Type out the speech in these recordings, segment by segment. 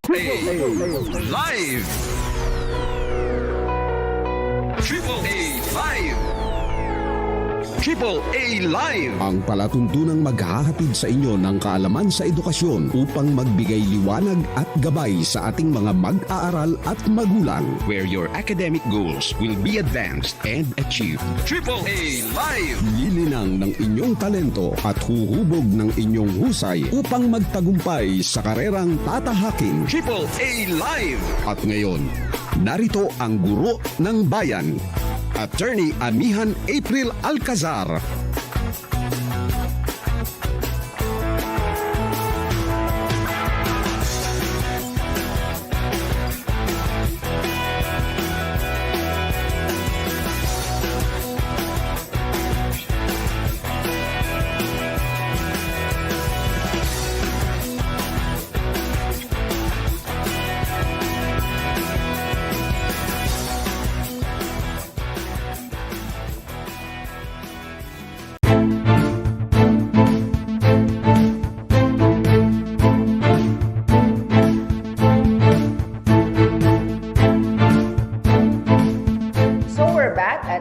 AAA Live! AAA Live! AAA Live! Ang palatuntunang maghahatid sa inyo ng kaalaman sa edukasyon upang magbigay liwanag at gabay sa ating mga mag-aaral at magulang. Where your academic goals will be advanced and achieved. AAA Live! Lilinang ng inyong talento at huhubog ng inyong husay upang magtagumpay sa karerang tatahakin. AAA Live! At ngayon, narito ang guro ng bayan, Attorney AMIHAN April ALCAZAR.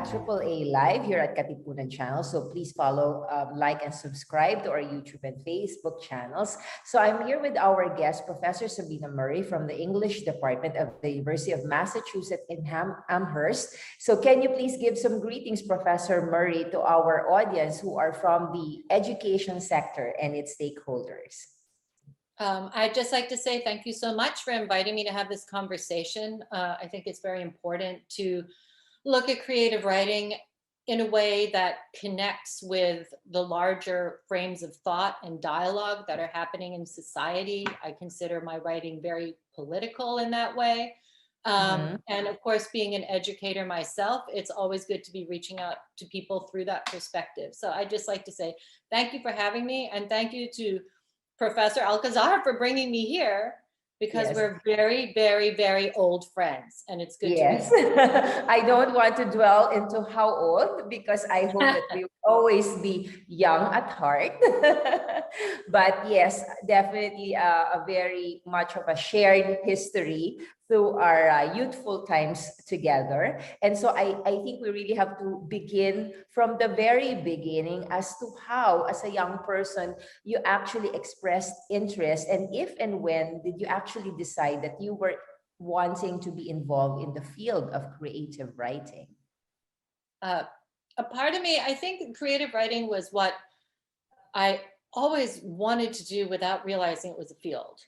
AAA Live here at Katipunan channel. So please follow, like, and subscribe to our YouTube and Facebook channels. So I'm here with our guest, Professor Sabina Murray from the English Department of the University of Massachusetts-Amherst. So can you please give some greetings, Professor Murray, to our audience who are from the education sector and its stakeholders? I'd just like to say thank you so much for inviting me to have this conversation. I think it's very important to look at creative writing in a way that connects with the larger frames of thought and dialogue that are happening in society. I consider my writing very political in that way. And of course, being an educator myself, it's always good to be reaching out to people through that perspective. So I'd just like to say thank you for having me, and thank you to Professor ALCAZAR for bringing me here, because we're very, very, very old friends, and it's good to be I don't want to dwell into how old, because I hope that we will always be young at heart. But yes, definitely a very much of a shared history through our youthful times together. And so I think we really have to begin from the very beginning as to how, as a young person, you actually expressed interest, and if and when did you actually decide that you were wanting to be involved in the field of creative writing? A part of me, I think creative writing was what I always wanted to do without realizing it was a field.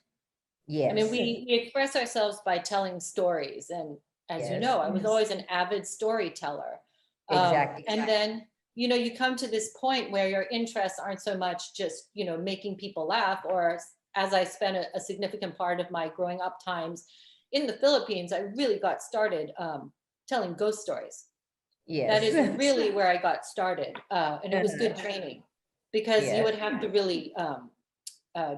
Yes. I mean, we express ourselves by telling stories. And as you know, I was always an avid storyteller. Exactly. And then, you know, you come to this point where your interests aren't so much just, you know, making people laugh, or as I spent a significant part of my growing up times in the Philippines, I really got started telling ghost stories. Yes. That is really where I got started. And it was good training, because you would have to really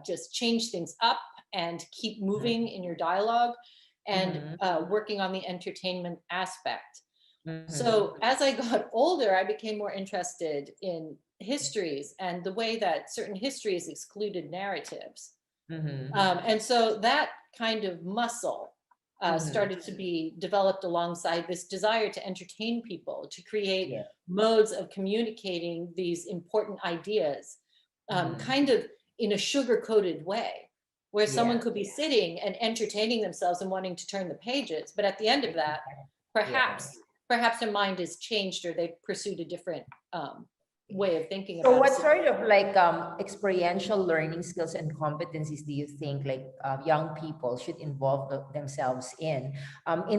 just change things up and keep moving in your dialogue and working on the entertainment aspect. So as I got older, I became more interested in histories and the way that certain histories excluded narratives. And so that kind of muscle started to be developed alongside this desire to entertain people, to create modes of communicating these important ideas, kind of in a sugar-coated way, where someone could be sitting and entertaining themselves and wanting to turn the pages, but at the end of that, perhaps their mind has changed, or they've pursued a different way of thinking about it. So what sort of like experiential learning skills and competencies do you think like young people should involve themselves in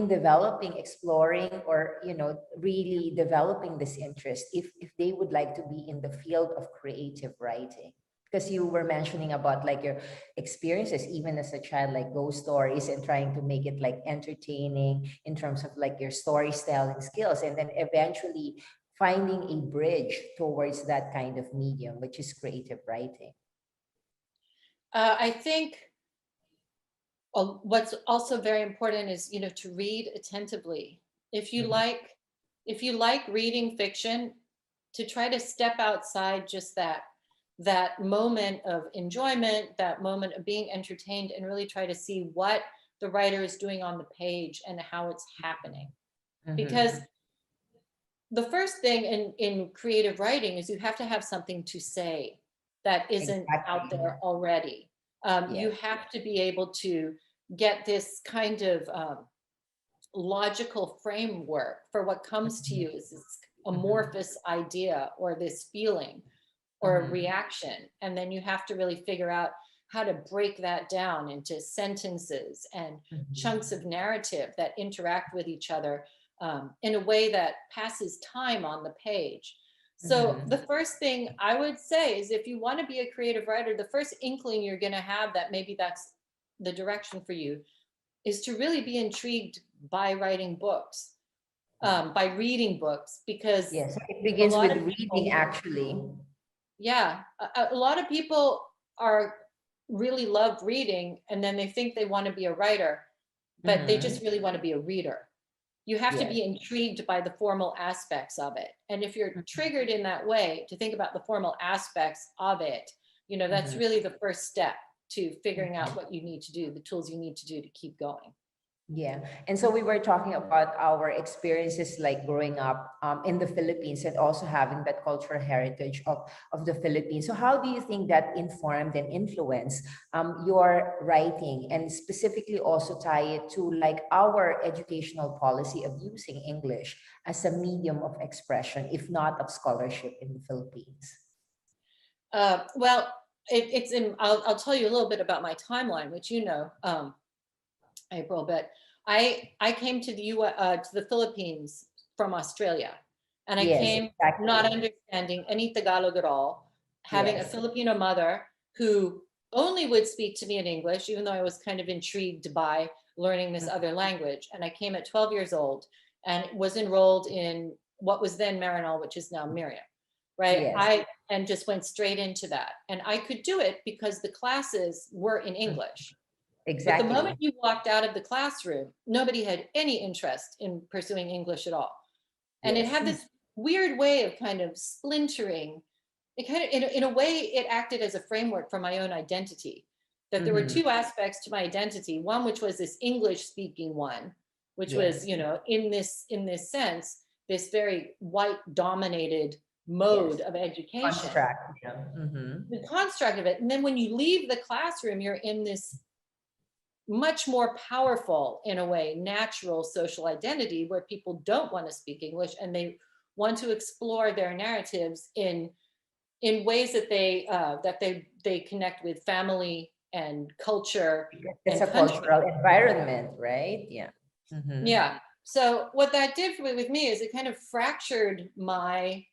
developing, exploring, or, you know, really developing this interest if they would like to be in the field of creative writing? Because you were mentioning about like your experiences even as a child, like ghost stories, and trying to make it like entertaining in terms of like your storytelling skills, and then eventually finding a bridge towards that kind of medium, which is creative writing. I think what's also very important is, you know, to read attentively. If you like reading fiction, to try to step outside just that that moment of enjoyment, that moment of being entertained, and really try to see what the writer is doing on the page and how it's happening. Because the first thing in creative writing is you have to have something to say that isn't out there already. You have to be able to get this kind of logical framework for what comes to you as this amorphous idea or this feeling or a reaction. And then you have to really figure out how to break that down into sentences and chunks of narrative that interact with each other in a way that passes time on the page. So the first thing I would say is, if you want to be a creative writer, the first inkling you're going to have that maybe that's the direction for you is to really be intrigued by writing books, by reading books, because yes, it begins with reading people, actually. Yeah, a lot of people are really love reading, and then they think they want to be a writer, but they just really want to be a reader. You have to be intrigued by the formal aspects of it. And if you're triggered in that way to think about the formal aspects of it, you know, that's really the first step to figuring out what you need to do, the tools you need to do to keep going. Yeah. And so we were talking about our experiences like growing up in the Philippines and also having that cultural heritage of the Philippines. So how do you think that informed and influenced your writing, and specifically also tie it to like our educational policy of using English as a medium of expression, if not of scholarship in the Philippines? Well, it's in, I'll tell you a little bit about my timeline, which you know, April, but I came to the Philippines from Australia, and I came not understanding any Tagalog at all, having a Filipino mother who only would speak to me in English, even though I was kind of intrigued by learning this other language. And I came at 12 years old and was enrolled in what was then Marinol, which is now Miriam, right? And just went straight into that. And I could do it because the classes were in English. Exactly. But the moment you walked out of the classroom, nobody had any interest in pursuing English at all. And it had this weird way of kind of splintering. It kind of, in a way, it acted as a framework for my own identity. That there were two aspects to my identity. One, which was this English speaking one, which was, you know, in this sense, this very white dominated mode of education. Construct. The construct of it. And then when you leave the classroom, you're in this much more powerful, in a way, natural social identity where people don't want to speak English and they want to explore their narratives in ways that they connect with family and culture. It's and a cultural environment, right? Yeah. Yeah. So what that did with me is it kind of fractured my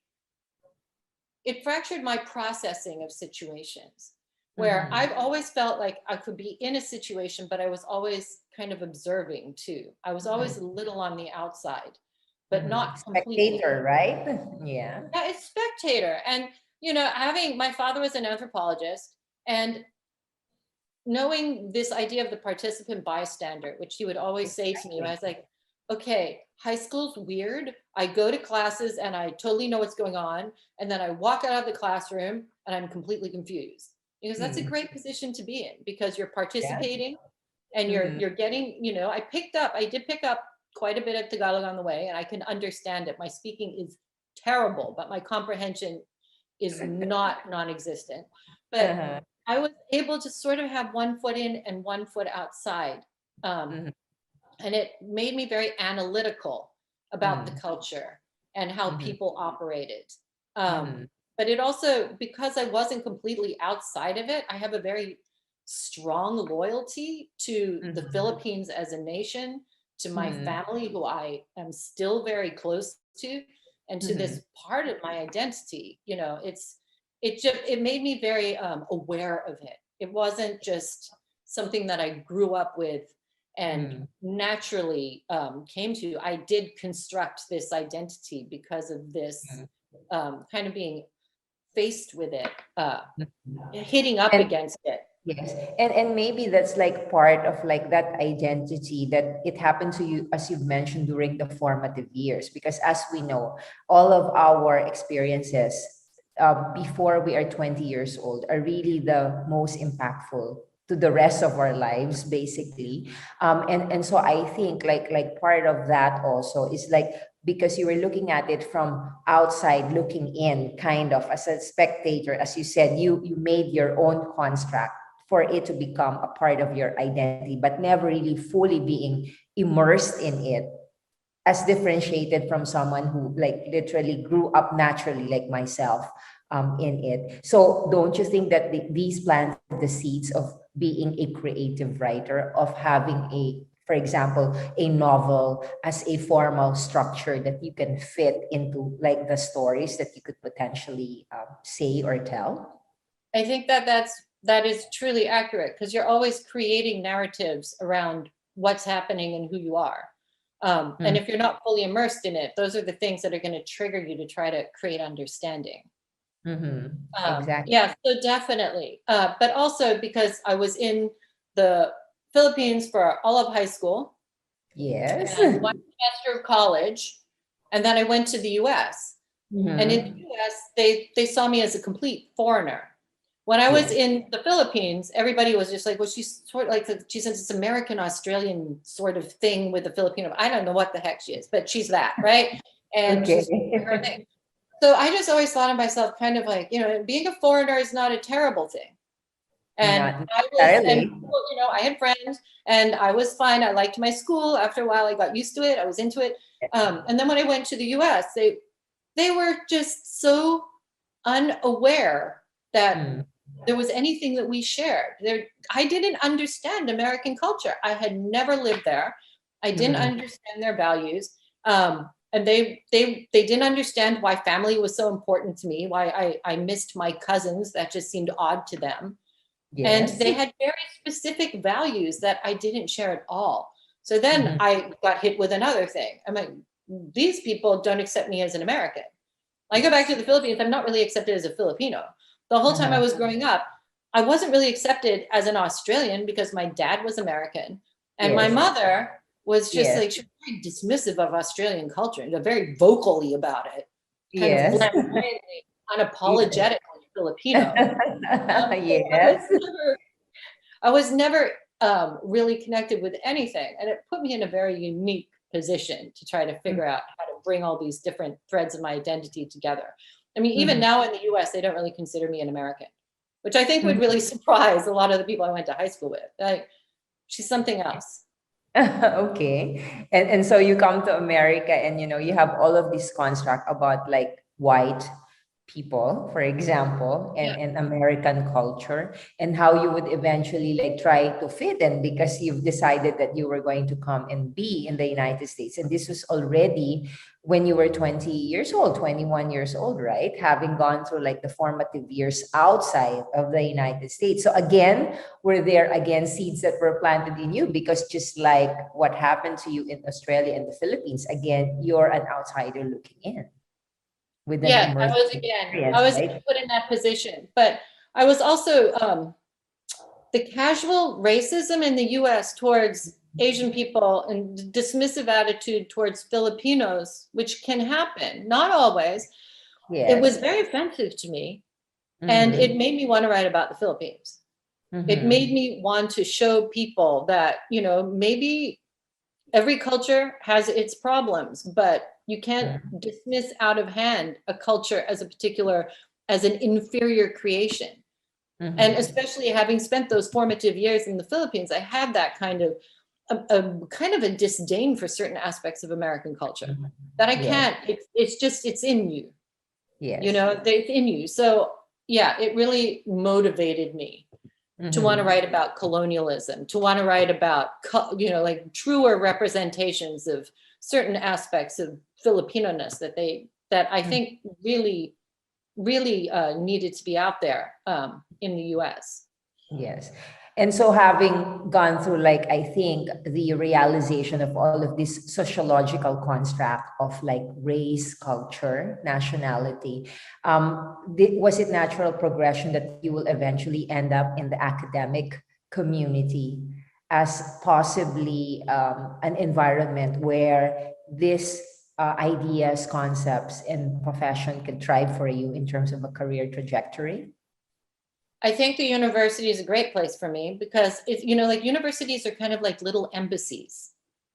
processing of situations, where I've always felt like I could be in a situation, but I was always kind of observing too. I was always a little on the outside, but not completely. Spectator, right? Yeah. Yeah, it's spectator. And, you know, my father was an anthropologist, and knowing this idea of the participant bystander, which he would always say to me, I was like, okay, high school's weird. I go to classes and I totally know what's going on. And then I walk out of the classroom and I'm completely confused. Because that's a great position to be in, because you're participating and you're getting, you know, I did pick up quite a bit of Tagalog on the way, and I can understand it. My speaking is terrible, but my comprehension is not non-existent. But I was able to sort of have one foot in and one foot outside. And it made me very analytical about the culture and how people operated. But it also, because I wasn't completely outside of it, I have a very strong loyalty to the Philippines as a nation, to my family, who I am still very close to, and to this part of my identity. You know, it made me very aware of it. It wasn't just something that I grew up with and naturally came to. I did construct this identity because of this kind of being faced with it, hitting up against it. Yes. And maybe that's like part of like that identity that it happened to you, as you've mentioned, during the formative years, because as we know, all of our experiences before we are 20 years old are really the most impactful to the rest of our lives, basically. And so I think like part of that also is like, because you were looking at it from outside looking in, kind of as a spectator, as you said, you made your own construct for it to become a part of your identity, but never really fully being immersed in it, as differentiated from someone who like literally grew up naturally like myself in it. So don't you think that these planted the seeds of being a creative writer, of having a, for example, a novel as a formal structure that you can fit into like the stories that you could potentially say or tell? I think that is truly accurate, because you're always creating narratives around what's happening and who you are. And if you're not fully immersed in it, those are the things that are going to trigger you to try to create understanding. Exactly. Yeah, so definitely. But also because I was in the Philippines for all of high school, Yes. and 1 semester of college, and then I went to the US. And in the US, they saw me as a complete foreigner. When I was in the Philippines, everybody was just like, well, she's sort of like, she says it's American Australian sort of thing with the Filipino. I don't know what the heck she is, but she's that, right? And she's her thing. So I just always thought of myself kind of like, being a foreigner is not a terrible thing. And I had friends and I was fine. I liked my school. After a while, I got used to it. I was into it. And then when I went to the US, they were just so unaware that there was anything that we shared. I didn't understand American culture. I had never lived there. I didn't understand their values. And they didn't understand why family was so important to me, why I missed my cousins. That just seemed odd to them. And they had very specific values that I didn't share at all. So then I got hit with another thing. I'm like, these people don't accept me as an American. I go back to the Philippines, I'm not really accepted as a Filipino. The whole time I was growing up, I wasn't really accepted as an Australian because my dad was American. And my mother was just like, she was very dismissive of Australian culture and very vocally about it. Kind of flamboyantly, unapologetically Filipino. I was never really connected with anything. And it put me in a very unique position to try to figure out how to bring all these different threads of my identity together. I mean, even now in the US, they don't really consider me an American, which I think would really surprise a lot of the people I went to high school with. Like, she's something else. Okay. And so you come to America and, you have all of this construct about like white people, for example, and American culture, and how you would eventually like try to fit in because you've decided that you were going to come and be in the United States. And this was already when you were 20 years old, 21 years old, right? Having gone through like the formative years outside of the United States. So again, were there again seeds that were planted in you, because just like what happened to you in Australia and the Philippines, again, you're an outsider looking in. I was put in that position, but I was also the casual racism in the US towards Asian people and dismissive attitude towards Filipinos, which can happen, not always. It was very offensive to me, and it made me want to write about the Philippines. It made me want to show people that, maybe every culture has its problems, but you can't dismiss out of hand a culture as an inferior creation. And especially having spent those formative years in the Philippines, I had that kind of a disdain for certain aspects of American culture that I can't, it's in you. It's in you. So yeah, it really motivated me to want to write about colonialism, to want to write about, like truer representations of certain aspects of Filipino-ness that I think really needed to be out there in the US. Yes. And so having gone through, like, I think the realization of all of this sociological construct of like race, culture, nationality, was it natural progression that you will eventually end up in the academic community as possibly an environment where this ideas, concepts, and profession could thrive for you in terms of a career trajectory? I think the university is a great place for me because it's, you know, like universities are kind of like little embassies.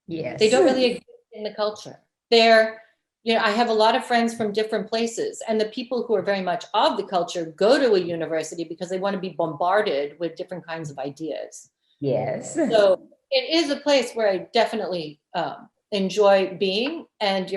Yes. They don't really exist in the culture. They're, you know, I have a lot of friends from different places, and the people who are very much of the culture go to a university because they want to be bombarded with different kinds of ideas. Yes. So it is a place where I definitely enjoy being, and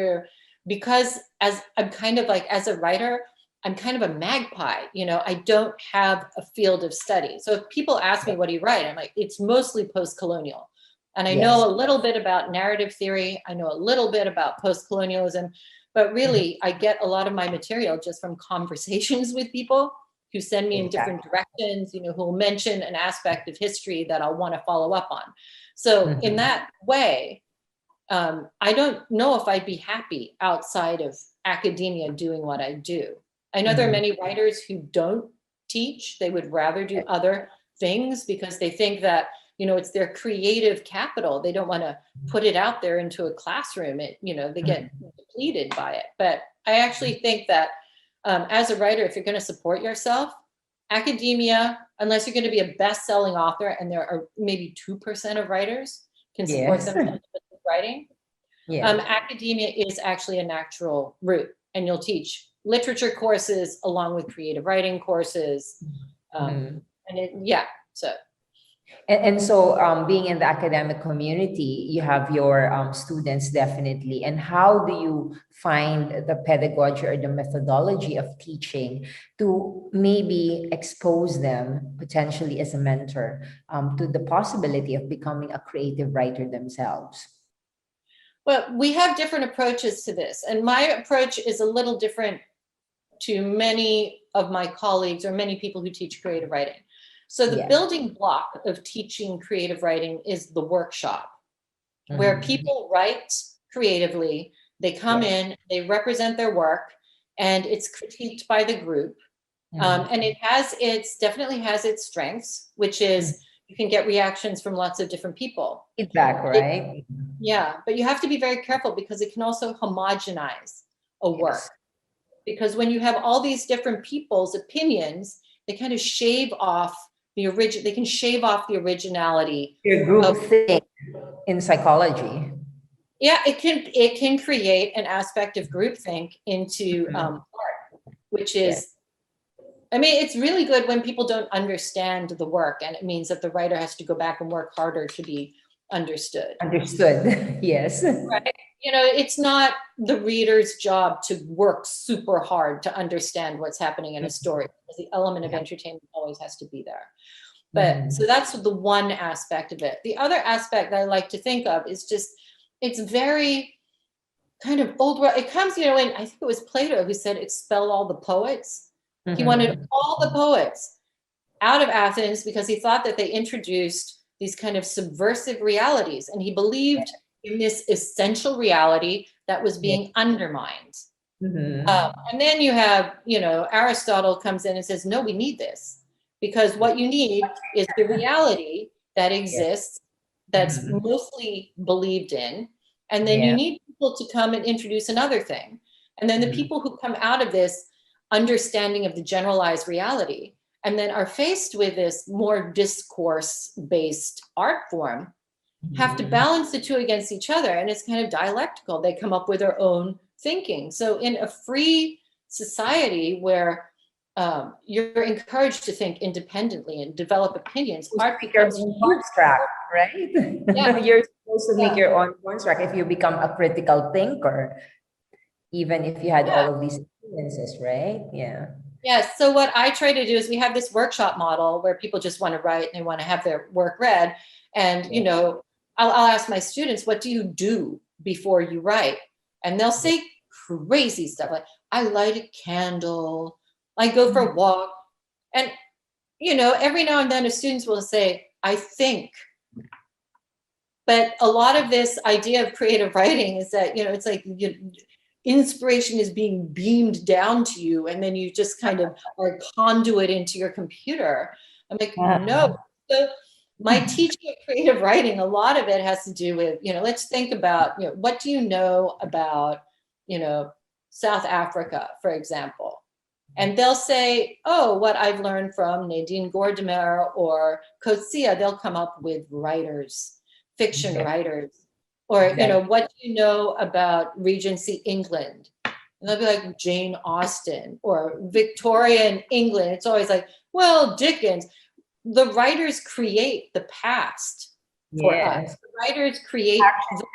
because as I'm kind of like, as a writer, I'm kind of a magpie, you know, I don't have a field of study. So if people ask me, what do you write? I'm like, it's mostly post-colonial. And I know a little bit about narrative theory. I know a little bit about post-colonialism, but really I get a lot of my material just from conversations with people who send me in different directions, you know, who will mention an aspect of history that I'll want to follow up on. So in that way, I don't know if I'd be happy outside of academia doing what I do. I know there are many writers who don't teach. They would rather do other things because they think that, you know, it's their creative capital. They don't want to put it out there into a classroom. It, you know, they get depleted by it. But I actually think that as a writer, if you're going to support yourself, academia, unless you're going to be a best-selling author, and there are maybe 2% of writers can support themselves with writing, academia is actually a natural route, and you'll teach literature courses along with creative writing courses. And so. And so being in the academic community, you have your students definitely. And how do you find the pedagogy or the methodology of teaching to maybe expose them potentially as a mentor to the possibility of becoming a creative writer themselves? Well, we have different approaches to this. And my approach is a little different to many of my colleagues or many people who teach creative writing. So the building block of teaching creative writing is the workshop, where people write creatively, they come in, they represent their work, and it's critiqued by the group. And it definitely has its strengths, which is you can get reactions from lots of different people. Feedback, right? But you have to be very careful because it can also homogenize a work. Because when you have all these different people's opinions, they kind of shave off the originality. Your group thing in psychology. Yeah, it can create an aspect of groupthink into art, which is, I mean, it's really good when people don't understand the work, and it means that the writer has to go back and work harder to be understood. Understood, yes. Right? You know, it's not the reader's job to work super hard to understand what's happening in a story, because the element of entertainment always has to be there. But so that's the one aspect of it. The other aspect that I like to think of is just, it's very kind of old world. It comes, you know, in, I think it was Plato who said, expel all the poets. He wanted all the poets out of Athens because he thought that they introduced these kind of subversive realities. And he believed in this essential reality that was being undermined. And then you have, you know, Aristotle comes in and says, no, we need this. Because what you need is the reality that exists, that's mostly believed in. And then you need people to come and introduce another thing. And then the people who come out of this understanding of the generalized reality and then are faced with this more discourse-based art form have to balance the two against each other. And it's kind of dialectical. They come up with their own thinking. So in a free society where you're encouraged to think independently and develop opinions. Art becomes construct, right? You're supposed to make your own construct if you become a critical thinker, even if you had all of these experiences, right? Yes. So what I try to do is we have this workshop model where people just want to write and they want to have their work read. And, you know, I'll ask my students, what do you do before you write? And they'll say crazy stuff like, I light a candle, I go for a walk. And, you know, every now and then the students will say, I think. But a lot of this idea of creative writing is that, you know, it's like inspiration is being beamed down to you and then you just kind of are conduit into your computer. I'm like, no. So my teaching of creative writing, a lot of it has to do with, you know, let's think about, you know, what do you know about you know, South Africa, for example. And they'll say, oh, what I've learned from Nadine Gordimer or Coetzee, they'll come up with writers, fiction writers, or, you know, what do you know about Regency England? And they'll be like Jane Austen or Victorian England. It's always like, well, Dickens. The writers create the past for us. The writers create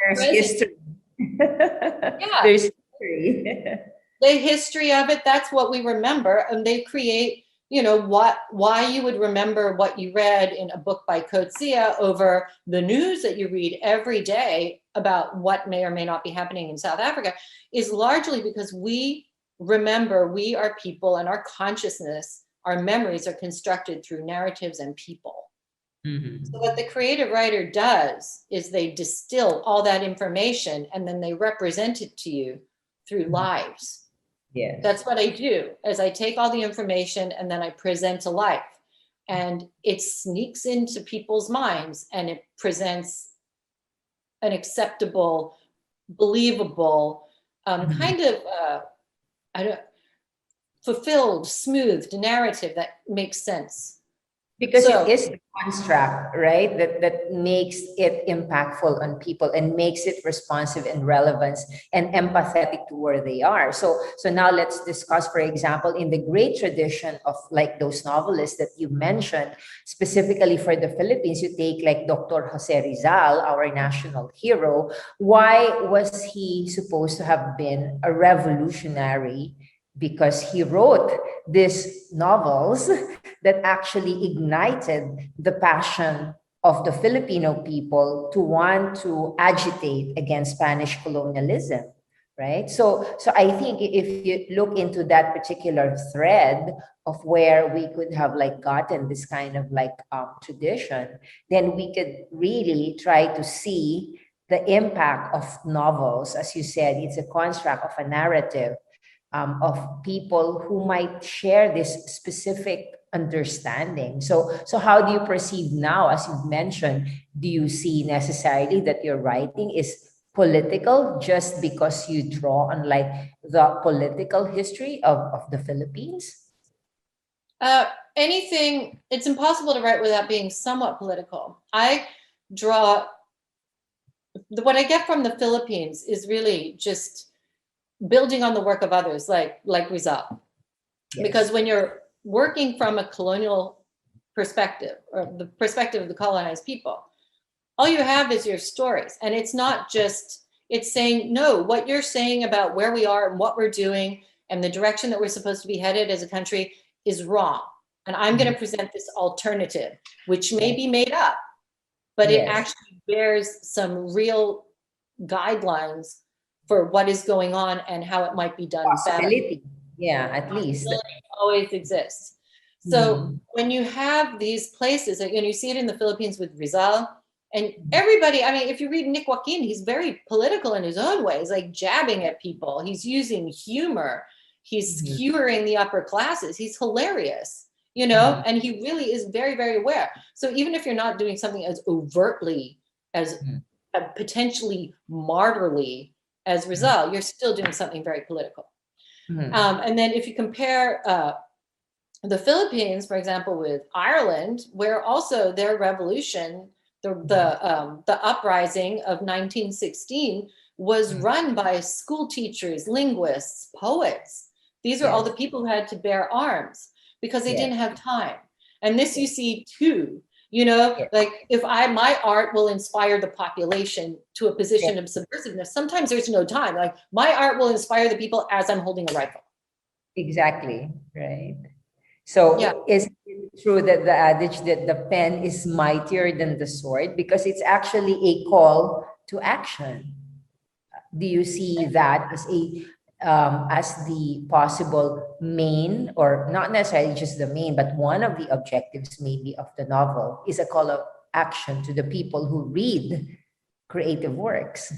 there's history. Yeah. There's history. The history of it, that's what we remember. And they create, you know, why you would remember what you read in a book by Coetzee over the news that you read every day about what may or may not be happening in South Africa is largely because we remember, we are people, and our consciousness, our memories are constructed through narratives and people. So what the creative writer does is they distill all that information and then they represent it to you through lives. Yeah, That's what I do, is I take all the information and then I present a life, and it sneaks into people's minds and it presents an acceptable, believable, kind of fulfilled, smoothed narrative that makes sense. because it is the construct, right, that makes it impactful on people and makes it responsive and relevant and empathetic to where they are. So now let's discuss, for example, in the great tradition of like those novelists that you mentioned, specifically for the Philippines, you take like Dr. Jose Rizal, our national hero. Why was he supposed to have been a revolutionary? Because he wrote these novels that actually ignited the passion of the Filipino people to want to agitate against Spanish colonialism, right? So I think if you look into that particular thread of where we could have like gotten this kind of like tradition, then we could really try to see the impact of novels. As you said, it's a construct of a narrative of people who might share this specific understanding. So how do you perceive now, as you've mentioned, do you see necessarily that your writing is political just because you draw on like the political history of the Philippines? Anything, it's impossible to write without being somewhat political. I draw, what I get from the Philippines is really just building on the work of others, like Rizal. Yes. Because when you're working from a colonial perspective, or the perspective of the colonized people, all you have is your stories. And it's not just, it's saying, no, what you're saying about where we are and what we're doing and the direction that we're supposed to be headed as a country is wrong. And I'm going to present this alternative, which may be made up, but it actually bears some real guidelines for what is going on and how it might be done better. Yeah, at least. Always exists. So when you have these places, and you see it in the Philippines with Rizal, and everybody, I mean, if you read Nick Joaquin, he's very political in his own ways, like jabbing at people. He's using humor. He's skewering the upper classes. He's hilarious, you know, and he really is very, very aware. So even if you're not doing something as overtly, as potentially martyrly as Rizal, you're still doing something very political. And then if you compare the Philippines, for example, with Ireland, where also their revolution, the uprising of 1916 was run by school teachers, linguists, poets. These are all the people who had to bear arms because they didn't have time. And this you see too. You know, like if my art will inspire the population to a position of subversiveness, sometimes there's no time. Like my art will inspire the people as I'm holding a rifle. Exactly, right. So is it true that the adage that the pen is mightier than the sword? Because it's actually a call to action. Do you see that as the possible main, or not necessarily just the main, but one of the objectives maybe of the novel is a call of action to the people who read creative works?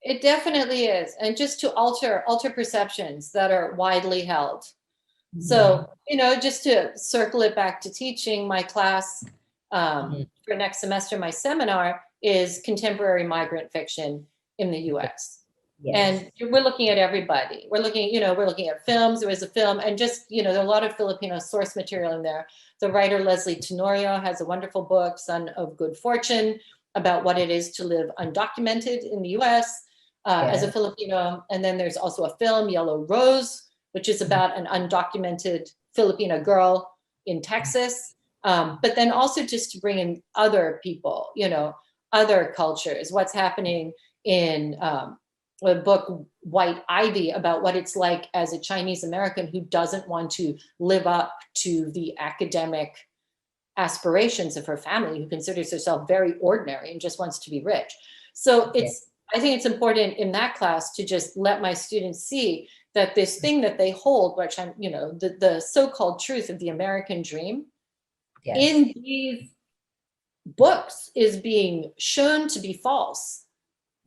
It definitely is. And just to alter perceptions that are widely held. So, you know, just to circle it back to teaching, my class for next semester, my seminar is contemporary migrant fiction in the US. Yes. And we're looking at everybody. We're looking, we're looking at films. There is a film, and just, there are a lot of Filipino source material in there. The writer Leslie Tenorio has a wonderful book, Son of Good Fortune, about what it is to live undocumented in the US as a Filipino. And then there's also a film, Yellow Rose, which is about an undocumented Filipina girl in Texas. But then also just to bring in other people, other cultures, what's happening in a book, White Ivy, about what it's like as a Chinese American who doesn't want to live up to the academic aspirations of her family, who considers herself very ordinary and just wants to be rich. So I think it's important in that class to just let my students see that this thing that they hold, which I'm, the so-called truth of the American dream, in these books is being shown to be false.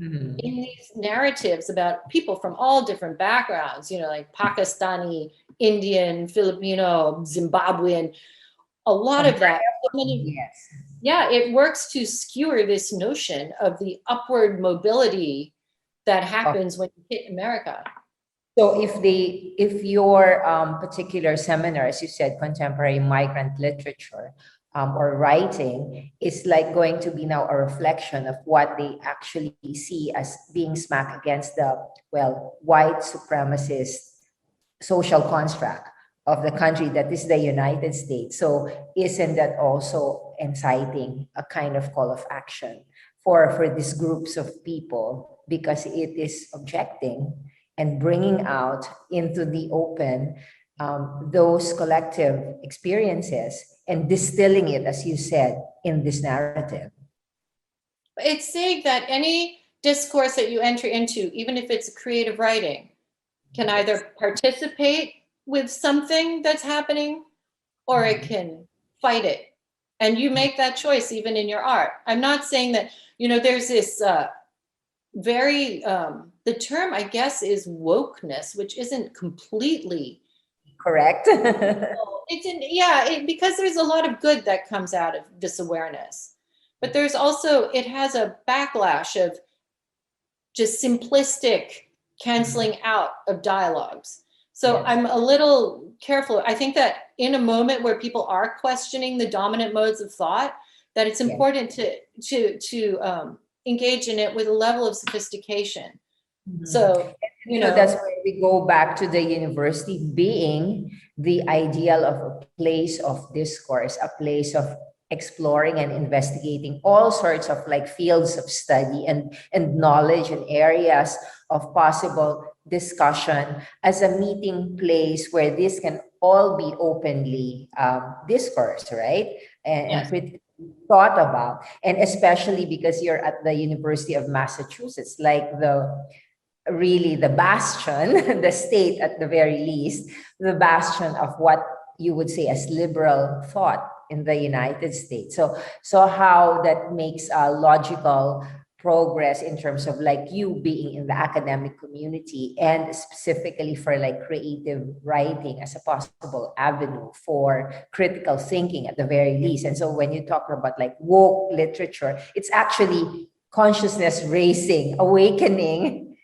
In these narratives about people from all different backgrounds, like Pakistani, Indian, Filipino, Zimbabwean, a lot of that. It works to skewer this notion of the upward mobility that happens when you hit America. So if your particular seminar, as you said, contemporary migrant literature, or writing is like going to be now a reflection of what they actually see as being smack against the, white supremacist social construct of the country that is the United States. So isn't that also inciting a kind of call of action for these groups of people, because it is objecting and bringing out into the open those collective experiences and distilling it, as you said, in this narrative? It's saying that any discourse that you enter into, even if it's creative writing, can either participate with something that's happening or it can fight it. And you make that choice even in your art. I'm not saying that, there's this the term, I guess, is wokeness, which isn't completely correct. Because there's a lot of good that comes out of this awareness, but there's also, it has a backlash of just simplistic canceling out of dialogues. So I'm a little careful. I think that in a moment where people are questioning the dominant modes of thought, that it's important to engage in it with a level of sophistication. So, so that's why we go back to the university being the ideal of a place of discourse, a place of exploring and investigating all sorts of fields of study and knowledge and areas of possible discussion, as a meeting place where this can all be openly discourse, right? And thought about, and especially because you're at the University of Massachusetts, really the bastion, the state at the very least, the bastion of what you would say as liberal thought in the United States. So how that makes a logical progress in terms of you being in the academic community, and specifically for creative writing as a possible avenue for critical thinking at the very least. And so when you talk about woke literature, it's actually consciousness raising, awakening,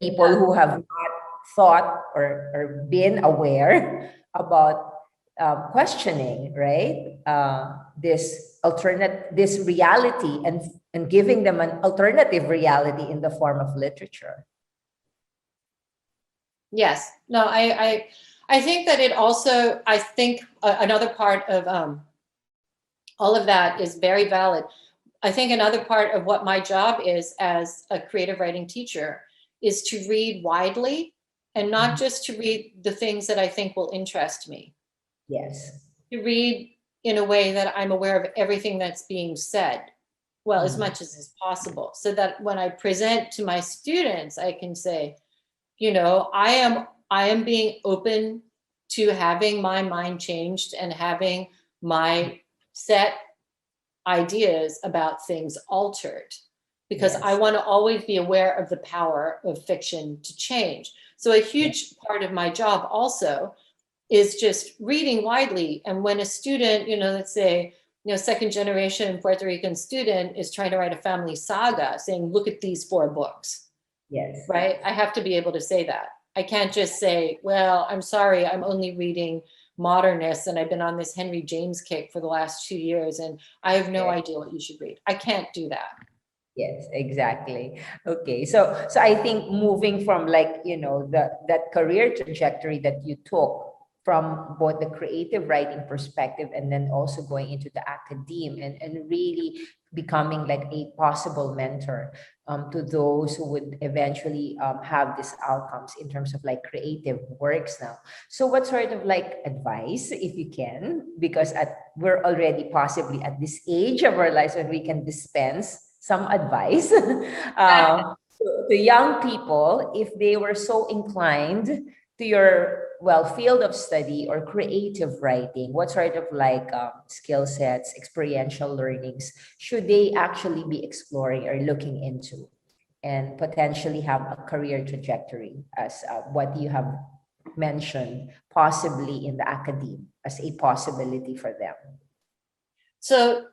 people who have not thought or been aware about questioning, right? This reality, and giving them an alternative reality in the form of literature. Yes, no, I think that it also, I think another part of all of that is very valid. I think another part of what my job is as a creative writing teacher is to read widely, and not just to read the things that I think will interest me. Yes. To read in a way that I'm aware of everything that's being said, as much as is possible, so that when I present to my students, I can say, I am being open to having my mind changed and having my set ideas about things altered, because I want to always be aware of the power of fiction to change. So a huge part of my job also is just reading widely. And when a student, let's say, second generation Puerto Rican student is trying to write a family saga, saying, look at these 4 books. Yes. right? I have to be able to say that. I can't just say, well, I'm sorry, I'm only reading modernists and I've been on this Henry James kick for the last 2 years and I have no idea what you should read. I can't do that. Yes, exactly. Okay. So I think moving from like, that career trajectory that you took from both the creative writing perspective and then also going into the academe and really becoming like a possible mentor to those who would eventually have these outcomes in terms of like creative works now. So what sort of like advice, if you can, because we're already possibly at this age of our lives when we can dispense some advice to young people if they were so inclined to your field of study or creative writing, what sort of like skill sets, experiential learnings should they actually be exploring or looking into and potentially have a career trajectory as what you have mentioned, possibly in the academe as a possibility for them? So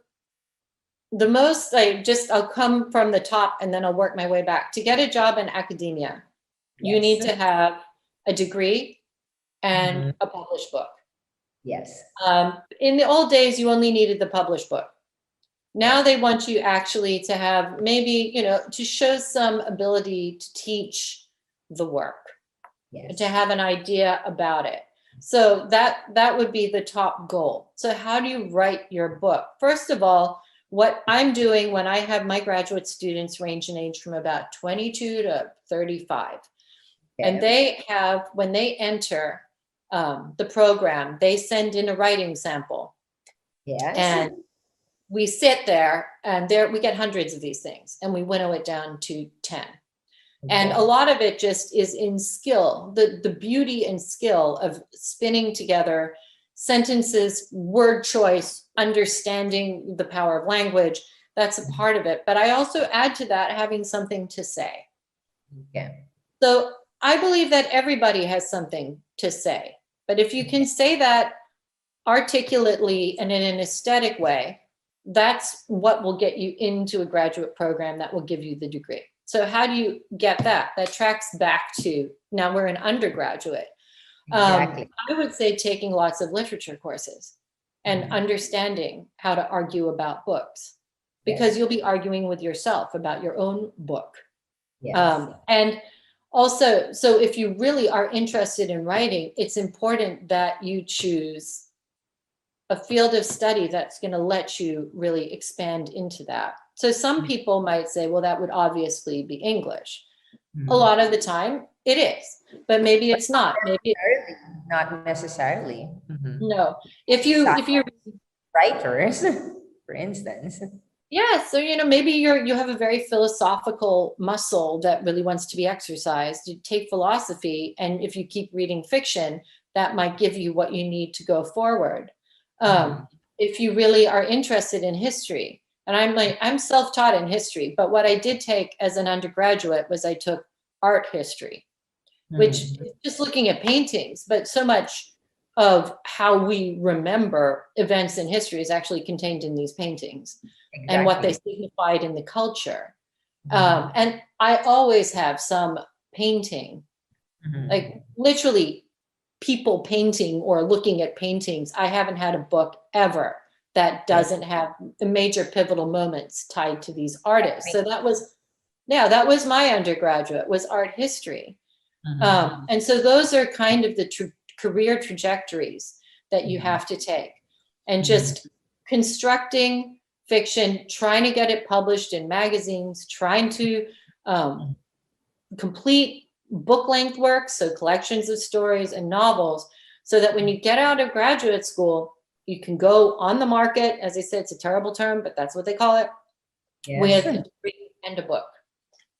I'll come from the top and then I'll work my way back. To get a job in academia, you need to have a degree and a published book. Yes. In the old days, you only needed the published book. Now they want you actually to have maybe, to show some ability to teach the work, to have an idea about it. So that would be the top goal. So how do you write your book? First of all, what I'm doing when I have my graduate students range in age from about 22 to 35. And they have, when they enter the program, they send in a writing sample. Yes. And we sit there and we get hundreds of these things and we winnow it down to 10. And a lot of it just is in skill, the beauty and skill of spinning together sentences, word choice, understanding the power of language. That's a part of it. But I also add to that having something to say. Okay. So I believe that everybody has something to say. But if you can say that articulately and in an aesthetic way, that's what will get you into a graduate program that will give you the degree. So how do you get that? That tracks back to now we're an undergraduate. Exactly. I would say taking lots of literature courses and understanding how to argue about books, because you'll be arguing with yourself about your own book. Yes. And also, so if you really are interested in writing, it's important that you choose a field of study that's going to let you really expand into that. So some people might say, well, that would obviously be English. A lot of the time it is, but maybe it's not. Maybe not necessarily. no. If you writers, for instance. Yeah, so maybe you have a very philosophical muscle that really wants to be exercised. You take philosophy, and if you keep reading fiction, that might give you what you need to go forward. If you really are interested in history, and I'm self-taught in history, but what I did take as an undergraduate was I took art history, which is just looking at paintings, but so much of how we remember events in history is actually contained in these paintings. Exactly. And what they signified in the culture. And I always have some painting, like literally people painting or looking at paintings. I haven't had a book ever that doesn't have the major pivotal moments tied to these artists. So that was my undergraduate, was art history. And so those are kind of the career trajectories that you have to take, and just constructing fiction, trying to get it published in magazines, trying to complete book-length works, so collections of stories and novels, so that when you get out of graduate school, you can go on the market. As I said, it's a terrible term, but that's what they call it, with a degree and a book.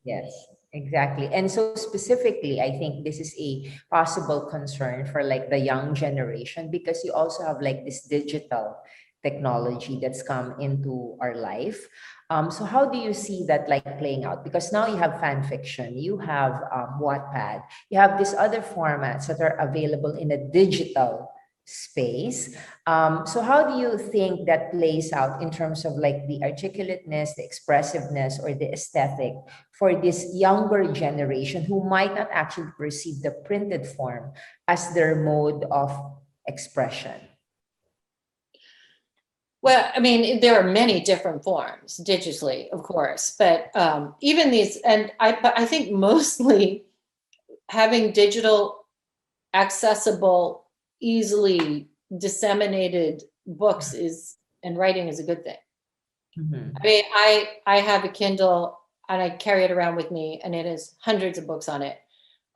Yes, exactly. And so specifically, I think this is a possible concern for like the young generation, because you also have like this digital technology that's come into our life. So how do you see that like playing out? Because now you have fan fiction, you have Wattpad, you have these other formats that are available in a digital space. So how do you think that plays out in terms of like the articulateness, the expressiveness, or the aesthetic for this younger generation who might not actually perceive the printed form as their mode of expression? Well, I mean, there are many different forms digitally, of course, but even these, and I think mostly having digital, accessible, easily disseminated books and writing is a good thing. Mm-hmm. I mean, I have a Kindle and I carry it around with me, and it has hundreds of books on it.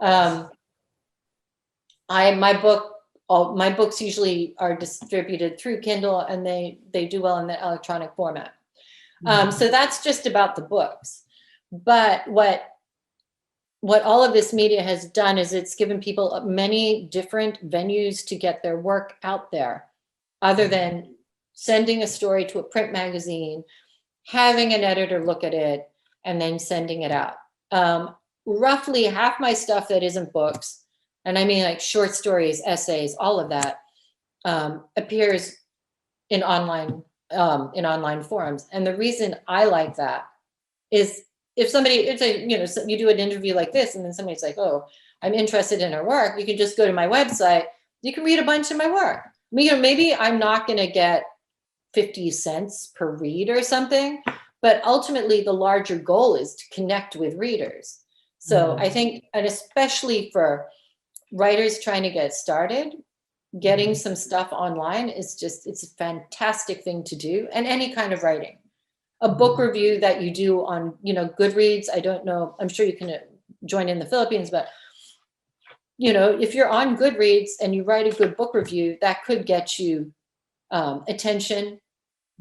My books usually are distributed through Kindle, and they do well in the electronic format. So that's just about the books. But what all of this media has done is it's given people many different venues to get their work out there, other than sending a story to a print magazine, having an editor look at it, and then sending it out. Roughly half my stuff that isn't books, and I mean like short stories, essays, all of that, appears in online forums. And the reason I like that is if you do an interview like this, and then somebody's like, oh, I'm interested in her work, you can just go to my website, you can read a bunch of my work. I mean, maybe I'm not going to get 50 cents per read or something, but ultimately the larger goal is to connect with readers. So I think, and especially for writers trying to get started, getting some stuff online it's a fantastic thing to do. And any kind of writing, a book review that you do on, Goodreads. I don't know, I'm sure you can join in the Philippines, but if you're on Goodreads and you write a good book review, that could get you attention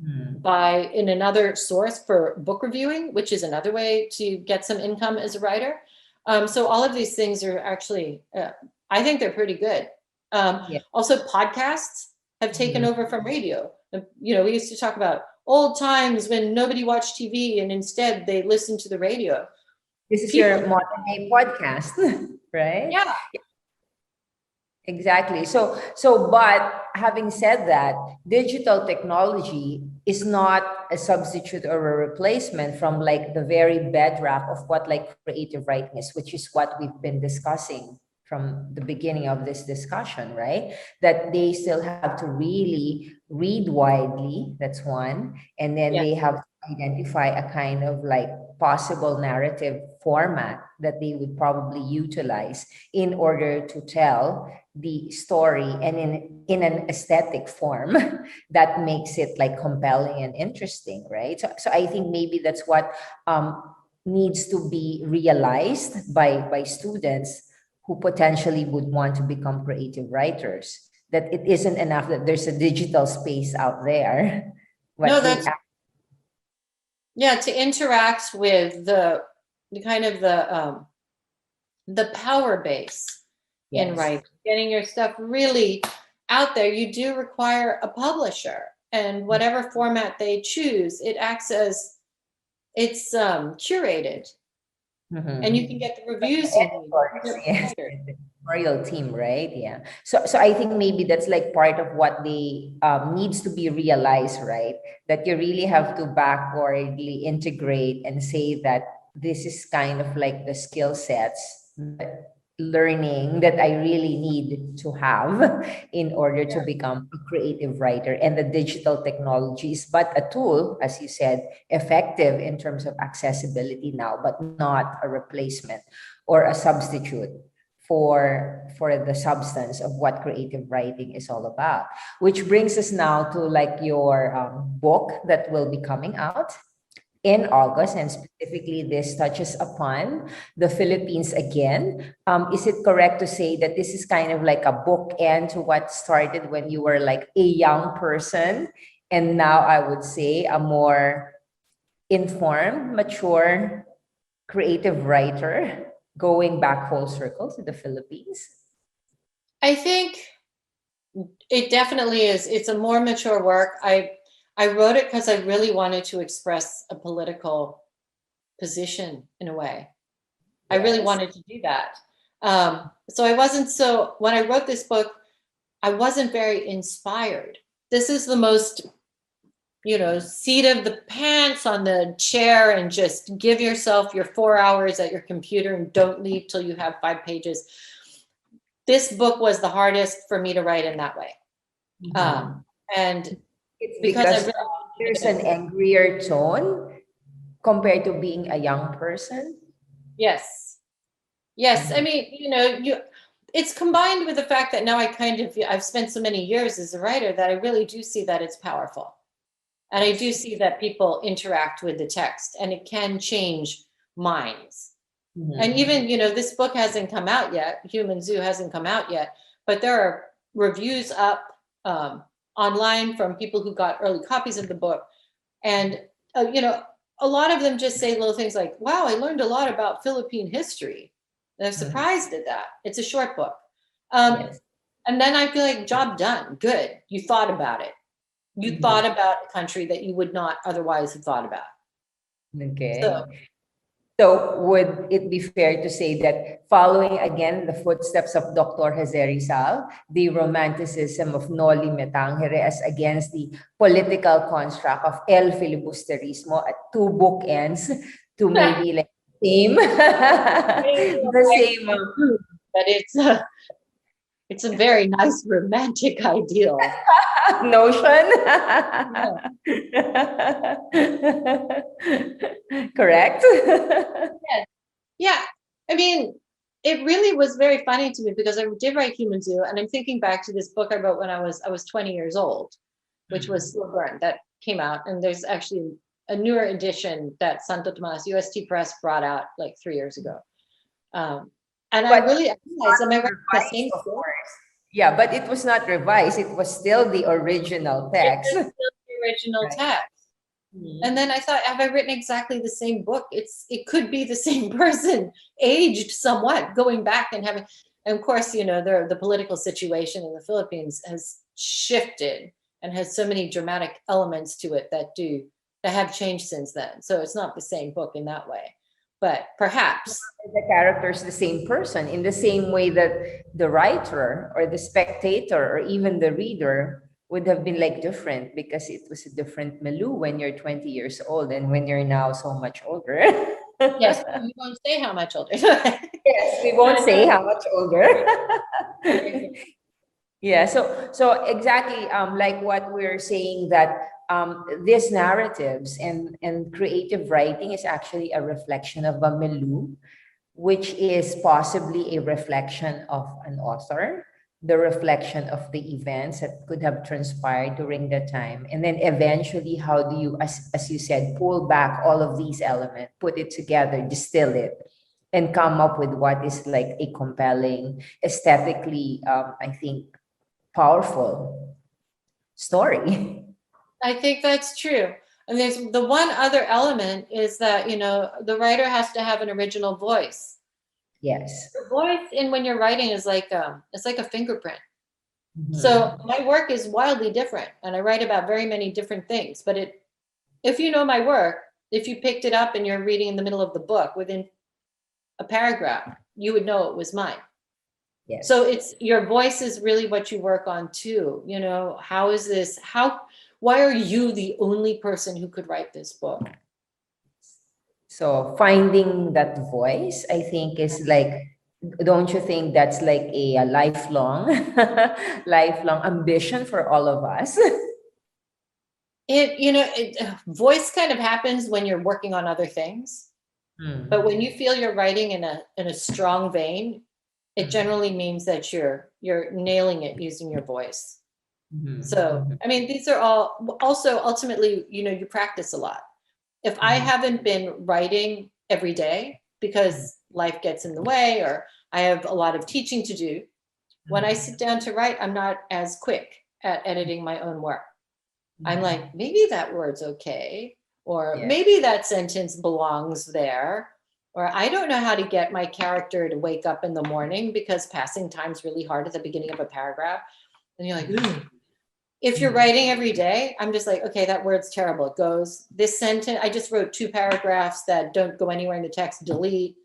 in another source for book reviewing, which is another way to get some income as a writer. So all of these things are actually, I think they're pretty good. Also, podcasts have taken over from radio. We used to talk about old times when nobody watched TV and instead they listened to the radio. This is your modern day podcast, right? Yeah. Exactly. But having said that, digital technology is not a substitute or a replacement from like the very bedrock of what like creative writing is, which is what we've been discussing from the beginning of this discussion, right? That they still have to really read widely, that's one. And then they have to identify a kind of like possible narrative format that they would probably utilize in order to tell the story, and in an aesthetic form that makes it like compelling and interesting, right? So I think maybe that's what needs to be realized by students who potentially would want to become creative writers, that it isn't enough that there's a digital space out there. To interact with the kind of the power base in writing, getting your stuff really out there. You do require a publisher, and whatever format they choose, it acts as it's curated. And you can get the reviews editorial team, right? Yeah. So I think maybe that's like part of what they needs to be realized, right? That you really have to backwardly integrate and say that this is kind of like the skill sets, learning that I really need to have in order to become a creative writer. And the digital technology is but a tool, as you said, effective in terms of accessibility now, but not a replacement or a substitute for the substance of what creative writing is all about. Which brings us now to like your book that will be coming out in August, and specifically this touches upon the Philippines again. Is it correct to say that this is kind of like a bookend to what started when you were like a young person, and now I would say a more informed, mature, creative writer going back full circle to the Philippines? I think it definitely is. It's a more mature work. I wrote it because I really wanted to express a political position in a way. I really wanted to do that. So when I wrote this book, I wasn't very inspired. This is the most, seat of the pants on the chair and just give yourself your 4 hours at your computer and don't leave till you have 5 pages. This book was the hardest for me to write in that way. And it's because because there's an angrier tone compared to being a young person. Yes. I mean, it's combined with the fact that now I've spent so many years as a writer that I really do see that it's powerful. And I do see that people interact with the text and it can change minds. And even, this book hasn't come out yet. Human Zoo hasn't come out yet, but there are reviews up online from people who got early copies of the book. And, a lot of them just say little things like, wow, I learned a lot about Philippine history. And I'm surprised at that. It's a short book. And then I feel like, job done, good. You thought about it. You thought about a country that you would not otherwise have thought about. Okay. So would it be fair to say that following again the footsteps of Dr. Jose Rizal, the romanticism of Noli Me Tangere as against the political construct of El Filibusterismo at 2 bookends to maybe like the same but it's a very nice romantic ideal notion. Correct. Yeah. I mean, it really was very funny to me because I did write Human Zoo, and I'm thinking back to this book I wrote when I was 20 years old, which was Slow Burn, that came out, and there's actually a newer edition that Santo Tomas UST Press brought out like 3 years ago. And I really realized, am I right? The same book? Yeah, but it was not revised. It was still the original text. It was still the original text. And then I thought, have I written exactly the same book? It could be the same person, aged somewhat, going back and having, and of course, the political situation in the Philippines has shifted and has so many dramatic elements to it that have changed since then. So it's not the same book in that way. But perhaps the character is the same person, in the same way that the writer or the spectator or even the reader would have been like different, because it was a different milieu when you're 20 years old and when you're now so much older. Yes, we won't say how much older. Yes, we won't say how much older. Yeah, so exactly like what we're saying, that these narratives and creative writing is actually a reflection of a milieu, which is possibly a reflection of an author, the reflection of the events that could have transpired during that time. And then eventually, how do you, as you said, pull back all of these elements, put it together, distill it, and come up with what is like a compelling, aesthetically, I think, powerful story. I think that's true. And there's the one other element is that, the writer has to have an original voice. Yes. The voice when you're writing is it's like a fingerprint. So my work is wildly different, and I write about very many different things. But if you know my work, if you picked it up and you're reading in the middle of the book, within a paragraph, you would know it was mine. Yes. So it's your voice is really what you work on too. How is this? Why are you the only person who could write this book? So finding that voice, I think, is like, don't you think that's like a lifelong, lifelong ambition for all of us? Voice kind of happens when you're working on other things. But when you feel you're writing in a strong vein, it generally means that you're nailing it using your voice. So, I mean, these are all also ultimately, you practice a lot. If I haven't been writing every day because life gets in the way, or I have a lot of teaching to do, when I sit down to write, I'm not as quick at editing my own work. I'm like, maybe that word's okay, or maybe that sentence belongs there, or I don't know how to get my character to wake up in the morning because passing time's really hard at the beginning of a paragraph. And you're like, ooh. If you're writing every day, I'm just like, okay, that word's terrible. It goes, this sentence, I just wrote 2 paragraphs that don't go anywhere in the text, delete.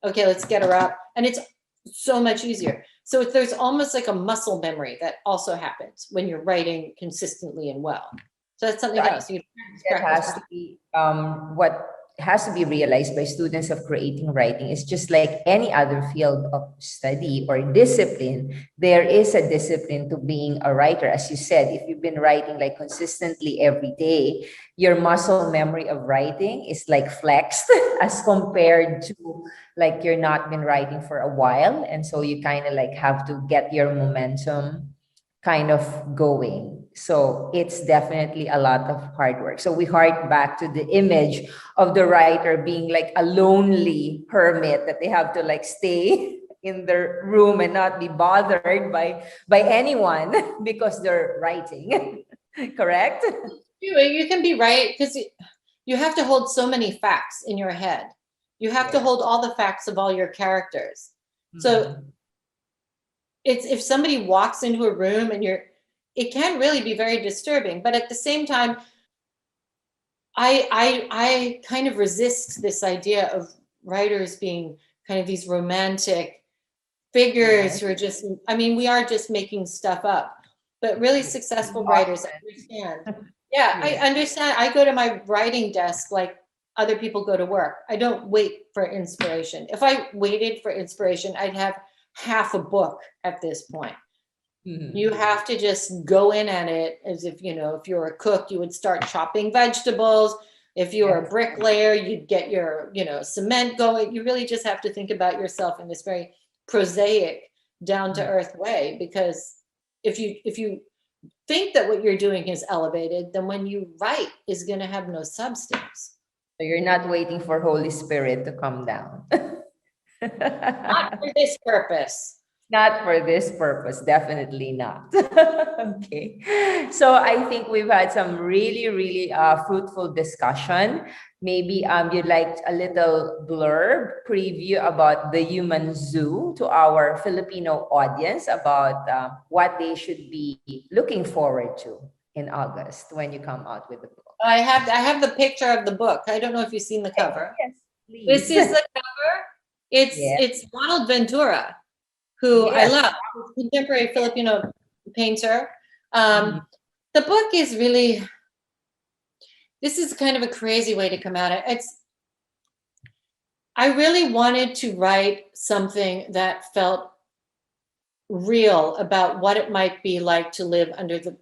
Okay, let's get her up. And it's so much easier. So there's almost like a muscle memory that also happens when you're writing consistently and well. So that's something else. You That has to be what has to be realized by students of creating writing is just like any other field of study or discipline. There is a discipline to being a writer. As you said, if you've been writing like consistently every day, your muscle memory of writing is like flexed as compared to like you're not been writing for a while. And so you kind of like have to get your momentum kind of going. So it's definitely a lot of hard work. So we hark back to the image of the writer being like a lonely hermit that they have to like stay in their room and not be bothered by anyone because they're writing. Correct? You can be right, because you have to hold so many facts in your head. You have to hold all the facts of all your characters. So it's, if somebody walks into a room and it can really be very disturbing, but at the same time, I kind of resist this idea of writers being kind of these romantic figures who are just, I mean, we are just making stuff up, but really successful writers understand. Yeah, I understand. I go to my writing desk like other people go to work. I don't wait for inspiration. If I waited for inspiration, I'd have half a book at this point. You have to just go in at it as if, you know, if you're a cook, you would start chopping vegetables. If you're a bricklayer, you'd get your, you know, cement going. You really just have to think about yourself in this very prosaic, down to earth way, because if you think that what you're doing is elevated, then when you write is going to have no substance. So you're not waiting for Holy Spirit to come down. Not for this purpose. Not for this purpose, definitely not. Okay. So I think we've had some really, really fruitful discussion. Maybe you'd like a little blurb preview about the human zoo to our Filipino audience about what they should be looking forward to in August when you come out with the book. I have the picture of the book. I don't know if you've seen the cover. Yes, please. This is the cover. It's Ronald Ventura, who I love, contemporary Filipino painter. The book is really, this is kind of a crazy way to come at it. I really wanted to write something that felt real about what it might be like to live under the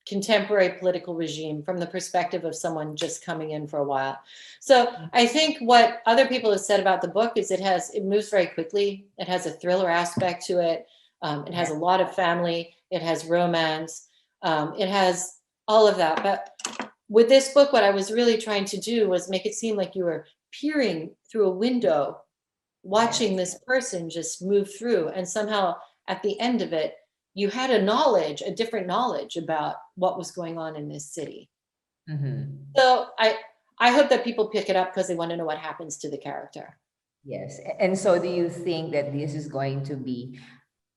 contemporary political regime from the perspective of someone just coming in for a while. So I think what other people have said about the book is it moves very quickly. It has a thriller aspect to it. It has a lot of family. It has romance. It has all of that. But with this book, what I was really trying to do was make it seem like you were peering through a window, watching this person just move through. And somehow at the end of it, you had a different knowledge about what was going on in this city. So I hope that people pick it up because they want to know what happens to the character. Yes. And so do you think that this is going to be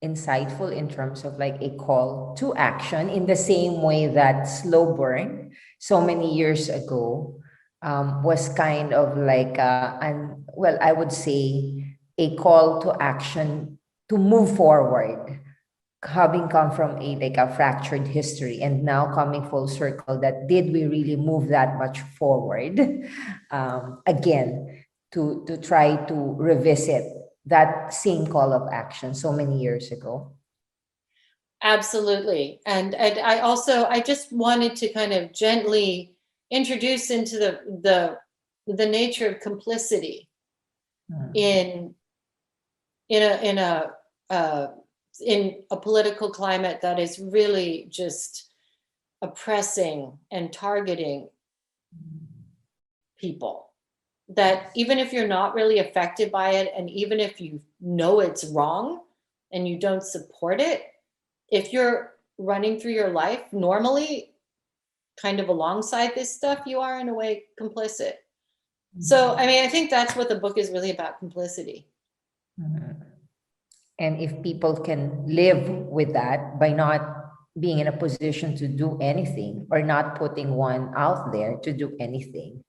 insightful in terms of like a call to action in the same way that Slow Burn so many years ago was kind of like I would say a call to action to move forward, having come from a fractured history and now coming full circle, that did we really move that much forward again to try to revisit that same call of action so many years ago? Absolutely. And I just wanted to kind of gently introduce into the nature of complicity in a political climate that is really just oppressing and targeting people, that even if you're not really affected by it, and even if you know it's wrong and you don't support it, if you're running through your life normally kind of alongside this stuff, you are in a way complicit. So I mean, I think that's what the book is really about, complicity. And if people can live with that by not being in a position to do anything or not putting one out there to do anything,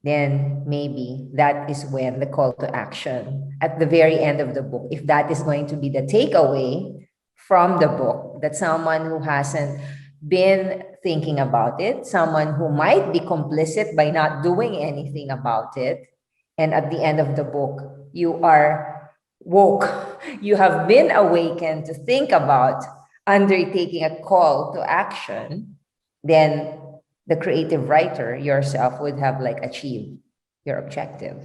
then maybe that is when the call to action at the very end of the book, if that is going to be the takeaway from the book, that someone who hasn't been thinking about it, someone who might be complicit by not doing anything about it, and at the end of the book, you are woke, you have been awakened to think about undertaking a call to action, then the creative writer yourself would have like achieved your objective.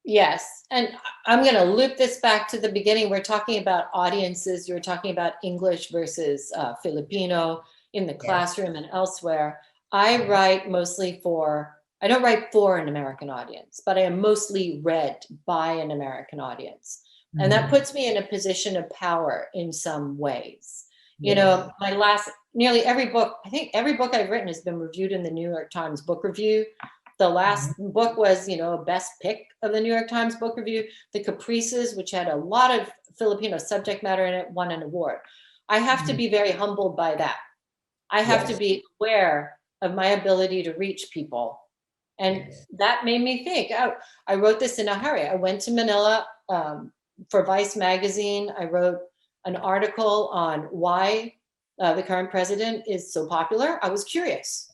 Yes, and I'm going to loop this back to the beginning. We're talking about audiences. You're talking about English versus Filipino in the classroom and elsewhere. I write mostly I don't write for an American audience, but I am mostly read by an American audience. And that puts me in a position of power in some ways. You know, nearly every book, I think every book I've written has been reviewed in the New York Times Book Review. The last book was, a best pick of the New York Times Book Review. The Caprices, which had a lot of Filipino subject matter in it, won an award. I have to be very humbled by that. I have to be aware of my ability to reach people. And that made me think, I wrote this in a hurry. I went to Manila for Vice magazine. I wrote an article on why the current president is so popular. I was curious.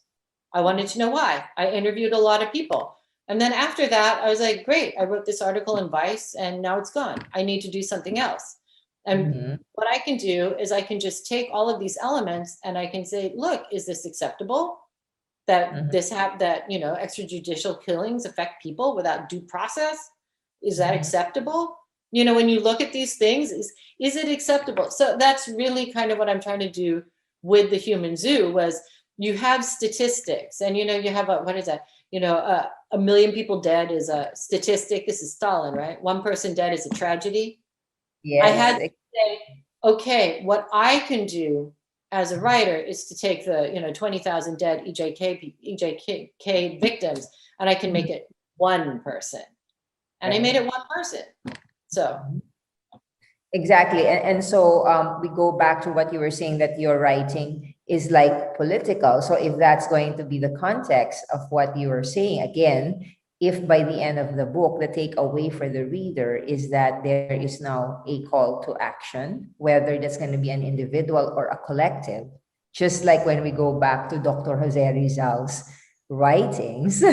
I wanted to know why. I interviewed a lot of people. And then after that, I was like, great, I wrote this article in Vice and now it's gone. I need to do something else. And what I can do is I can just take all of these elements and I can say, look, is this acceptable? That extrajudicial killings affect people without due process? Is that acceptable? When you look at these things, is it acceptable? So that's really kind of what I'm trying to do with the Human Zoo was you have statistics and, you have what is that? A million people dead is a statistic. This is Stalin, right? One person dead is a tragedy. Yes. I had to say, okay, what I can do as a writer is to take the 20,000 dead EJK victims and I can make it one person. And I made it one person. So exactly. And so we go back to what you were saying, that your writing is like political. So if that's going to be the context of what you were saying, again, if by the end of the book, the takeaway for the reader is that there is now a call to action, whether that's going to be an individual or a collective, just like when we go back to Dr. Jose Rizal's writings,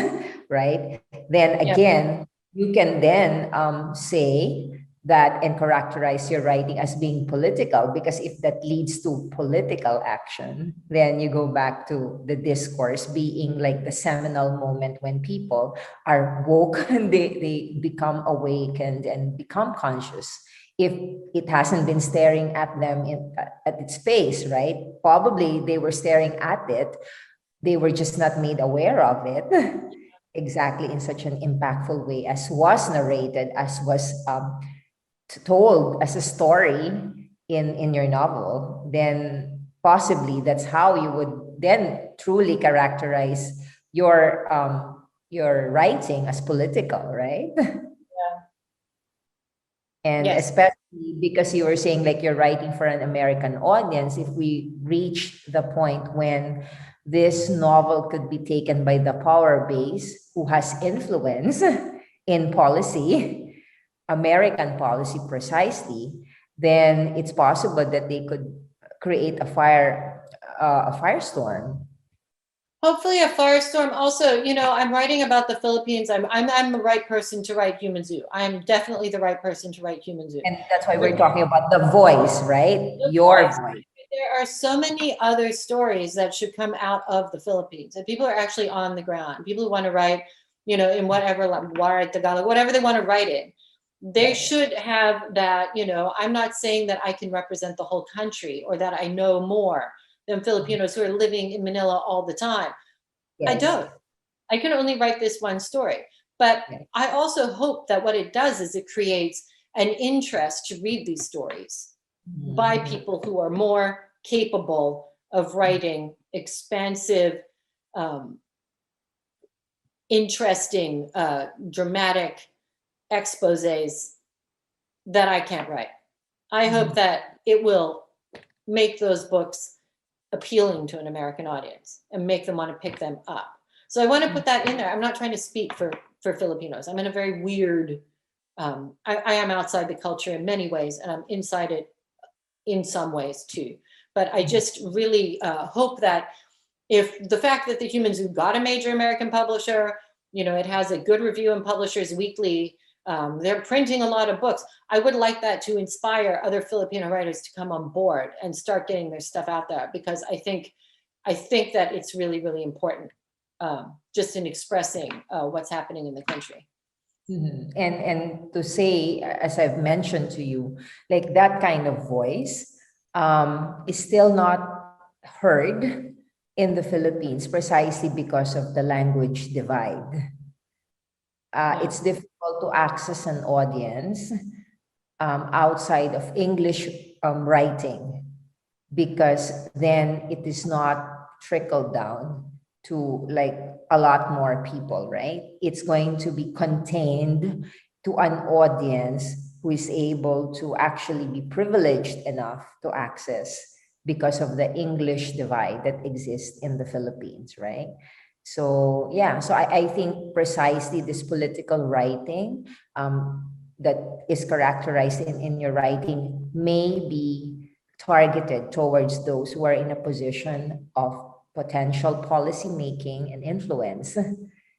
right? Then again, you can then say that and characterize your writing as being political, because if that leads to political action, then you go back to the discourse being like the seminal moment when people are woke and they become awakened and become conscious. If it hasn't been staring at them at its face, right? Probably they were staring at it. They were just not made aware of it exactly in such an impactful way as was narrated, as was told as a story in your novel. Then possibly that's how you would then truly characterize your writing as political, right? And especially because you were saying like you're writing for an American audience, if we reach the point when this novel could be taken by the power base who has influence in policy, American policy precisely, then it's possible that they could create a firestorm. Hopefully a firestorm. Also, I'm writing about the Philippines. I'm the right person to write Human Zoo. I'm definitely the right person to write Human Zoo. And that's why we're talking about the voice, right? Your voice. There are so many other stories that should come out of the Philippines. And people are actually on the ground. People who want to write, in whatever, Tagalog, whatever they want to write in. They should have that, I'm not saying that I can represent the whole country or that I know more than Filipinos who are living in Manila all the time. I don't. I can only write this one story. But I also hope that what it does is it creates an interest to read these stories by people who are more capable of writing expansive, interesting, dramatic exposés that I can't write. I hope that it will make those books appealing to an American audience and make them want to pick them up. So I want to put that in there. I'm not trying to speak for Filipinos. I'm in a very weird, I am outside the culture in many ways, and I'm inside it in some ways too. But I just really hope that if the fact that the Human Zoo got a major American publisher, you know, it has a good review in Publishers Weekly, they're printing a lot of books. I would like that to inspire other Filipino writers to come on board and start getting their stuff out there, because I think that it's really, really important, just in expressing what's happening in the country. Mm-hmm. And to say, as I've mentioned to you, like that kind of voice is still not heard in the Philippines, precisely because of the language divide. It's difficult to access an audience outside of English writing, because then it is not trickled down to like a lot more people, right? It's going to be contained to an audience who is able to actually be privileged enough to access, because of the English divide that exists in the Philippines, right? So yeah, so I think precisely this political writing that is characterized in your writing may be targeted towards those who are in a position of potential policy making and influence,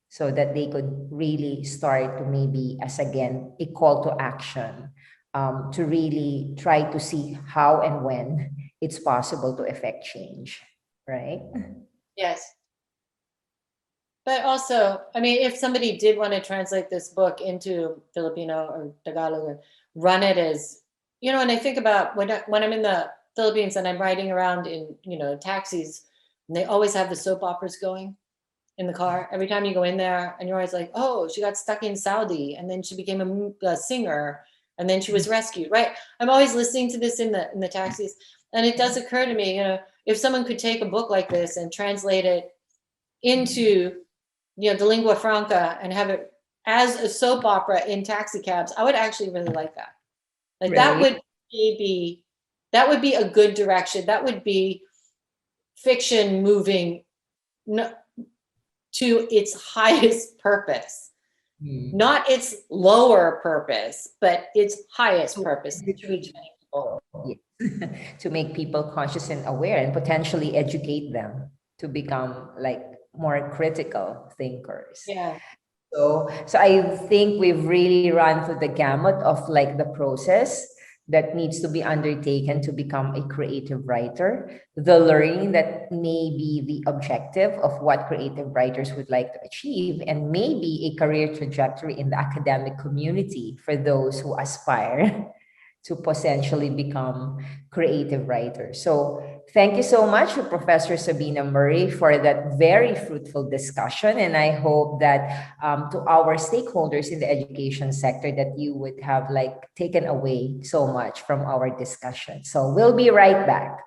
so that they could really start to maybe, as again, a call to action, to really try to see how and when it's possible to effect change, right? Yes. But also, I mean, if somebody did want to translate this book into Filipino or Tagalog, or run it as, you know, and I think about when I'm in the Philippines and I'm riding around in, you know, taxis, and they always have the soap operas going in the car. Every time you go in there, and you're always like, oh, she got stuck in Saudi, and then she became a singer, and then she was rescued, right? I'm always listening to this in the taxis. And it does occur to me, you know, if someone could take a book like this and translate it into, you know, the lingua franca and have it as a soap opera in taxi cabs, I would actually really like that. Like that would be a good direction. That would be fiction moving to its highest purpose, not its lower purpose, but its highest purpose, to reach many people. To make people conscious and aware, and potentially educate them to become like more critical thinkers. Yeah. So I think we've really run through the gamut of like the process that needs to be undertaken to become a creative writer, the learning that may be the objective of what creative writers would like to achieve, and maybe a career trajectory in the academic community for those who aspire to potentially become creative writers. So thank you so much to Professor Sabina Murray for that very fruitful discussion. And I hope that to our stakeholders in the education sector, that you would have like taken away so much from our discussion. So we'll be right back.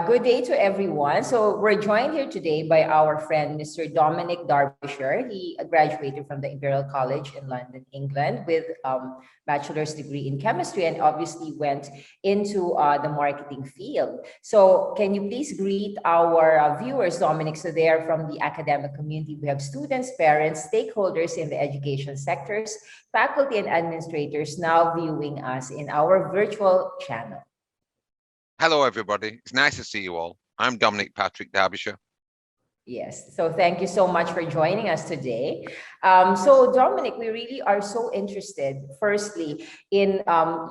Good day to everyone. So we're joined here today by our friend, Mr. Dominic Darbyshire. He graduated from the Imperial College in London, England, with bachelor's degree in chemistry, and obviously went into the marketing field. So can you please greet our viewers, Dominic? So they are from the academic community. We have students, parents, stakeholders in the education sectors, faculty and administrators now viewing us in our virtual channel. Hello, everybody. It's nice to see you all. I'm Dominic Patrick, Darbyshire. Yes, so thank you so much for joining us today. So Dominic, we really are so interested, firstly, in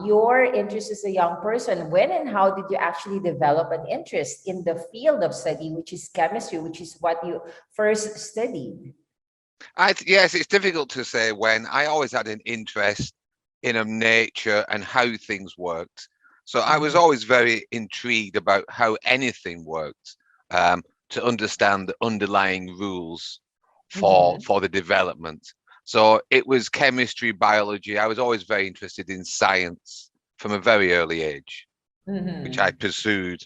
your interest as a young person. When and how did you actually develop an interest in the field of study, which is chemistry, which is what you first studied? Yes, it's difficult to say when. I always had an interest in nature and how things worked. So I was always very intrigued about how anything worked, to understand the underlying rules for the development. So it was chemistry, biology. I was always very interested in science from a very early age, which I pursued.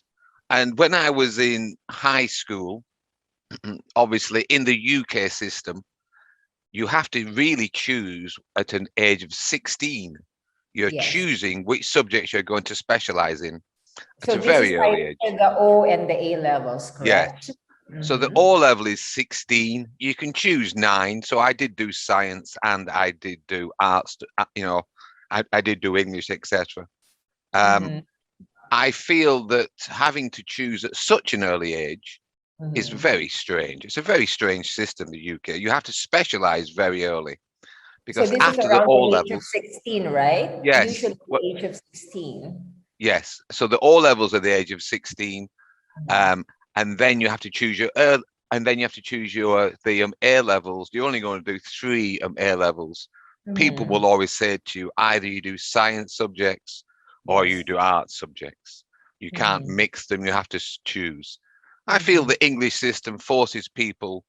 And when I was in high school, obviously in the UK system, you have to really choose at an age of 16. You're choosing which subjects you're going to specialize in at a very early age. The O and the A levels, correct? Yes. So the O level is 16. You can choose 9. So I did do science and I did do arts, I did do English, etc. I feel that having to choose at such an early age is very strange. It's a very strange system, the UK. You have to specialize very early. Because so this after is around the O the level, age of 16, right? Yes. Usually the age of 16. Yes. So the O levels are the age of 16, and then you have to choose your A levels. You're only going to do 3 A levels. People will always say to you, either you do science subjects or you do art subjects. You can't mix them. You have to choose. I feel the English system forces people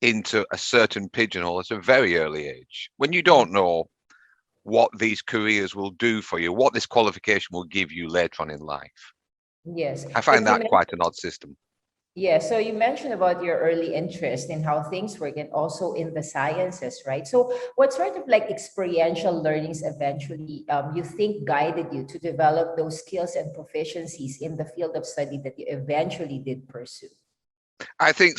into a certain pigeonhole at a very early age when you don't know what these careers will do for you, what this qualification will give you later on in life. Yes. I find that quite an odd system. Yeah, so you mentioned about your early interest in how things work and also in the sciences, right? So what sort of like experiential learnings eventually you think guided you to develop those skills and proficiencies in the field of study that you eventually did pursue? I think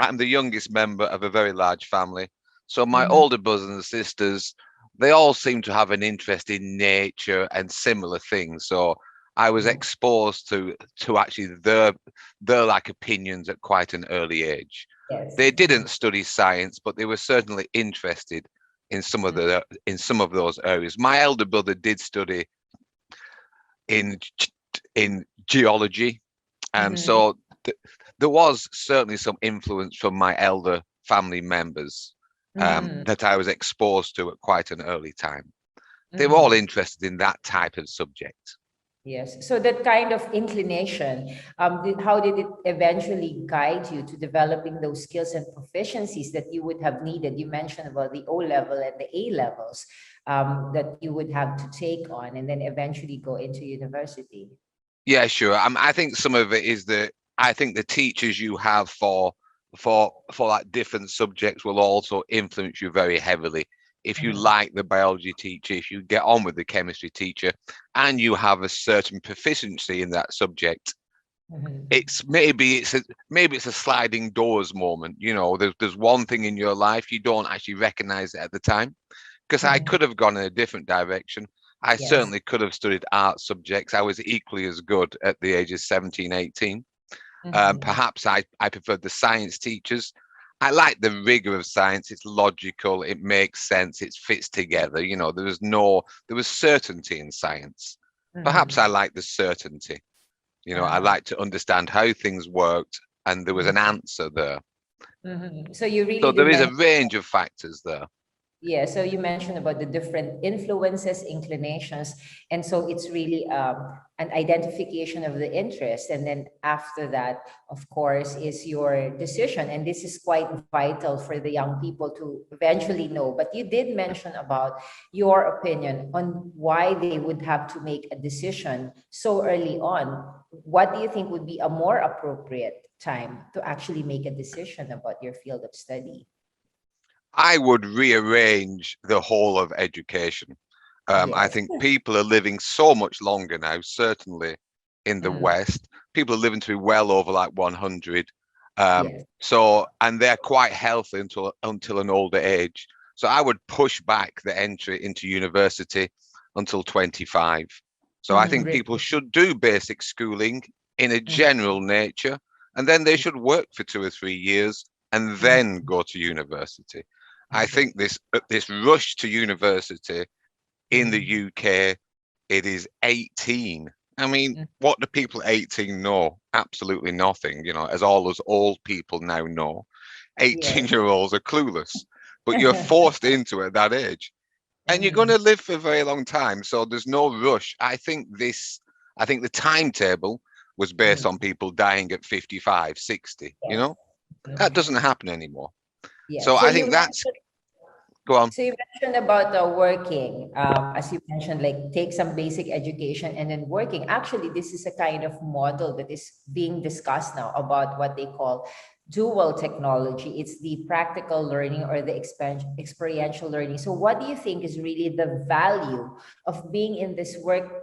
I'm the youngest member of a very large family. So my older brothers and sisters, they all seem to have an interest in nature and similar things. So I was exposed to actually their like opinions at quite an early age. Yes. They didn't study science, but they were certainly interested in some of those areas. My elder brother did study in geology, so there was certainly some influence from my elder family members that I was exposed to at quite an early time. They were all interested in that type of subject. Yes. So that kind of inclination, how did it eventually guide you to developing those skills and proficiencies that you would have needed? You mentioned about the O level and the A levels that you would have to take on and then eventually go into university. Yeah, sure. I think some of it is I think the teachers you have for like different subjects will also influence you very heavily. If you like the biology teacher, if you get on with the chemistry teacher, and you have a certain proficiency in that subject, it's maybe it's a sliding doors moment. You know, there's one thing in your life you don't actually recognize it at the time. Because I could have gone in a different direction. I certainly could have studied art subjects. I was equally as good at the ages 17, 18. Perhaps I preferred the science teachers. I like the rigor of science. It's logical. It makes sense. It fits together. You know, there was certainty in science. Perhaps I like the certainty. You know, I like to understand how things worked, and there was an answer there. So you really So there is a range of factors there. Yeah, so you mentioned about the different influences, inclinations, and so it's really an identification of the interest, and then after that, of course, is your decision, and this is quite vital for the young people to eventually know. But you did mention about your opinion on why they would have to make a decision so early on. What do you think would be a more appropriate time to actually make a decision about your field of study? I would rearrange the whole of education. I Yes. think people are living so much longer now, certainly in the Mm, West. People are living to be well over like 100. yes. And they're quite healthy until an older age. So I would push back the entry into university until 25. So I think Really. people should do basic schooling in a Mhm, general nature, and then they should work for 2 or 3 years and mhm. then go to university. I Okay. think this rush to university in the Mhm, UK, it is 18. I mean, mhm. what do people 18 know? Absolutely nothing, as all us old people now know. Yes. 18-year-olds are clueless, but you're forced into it at that age. And you're going Mhm. to live for a very long time, so there's no rush. I think the timetable was based Mhm. on people dying at 55, 60, Yes. That Mhm. doesn't happen anymore. So Yes. I think that's, go on. So you mentioned about working, as you mentioned, like take some basic education and then working. Actually, this is a kind of model that is being discussed now about what they call dual technology. It's the practical learning or the experiential learning. So what do you think is really the value of being in this work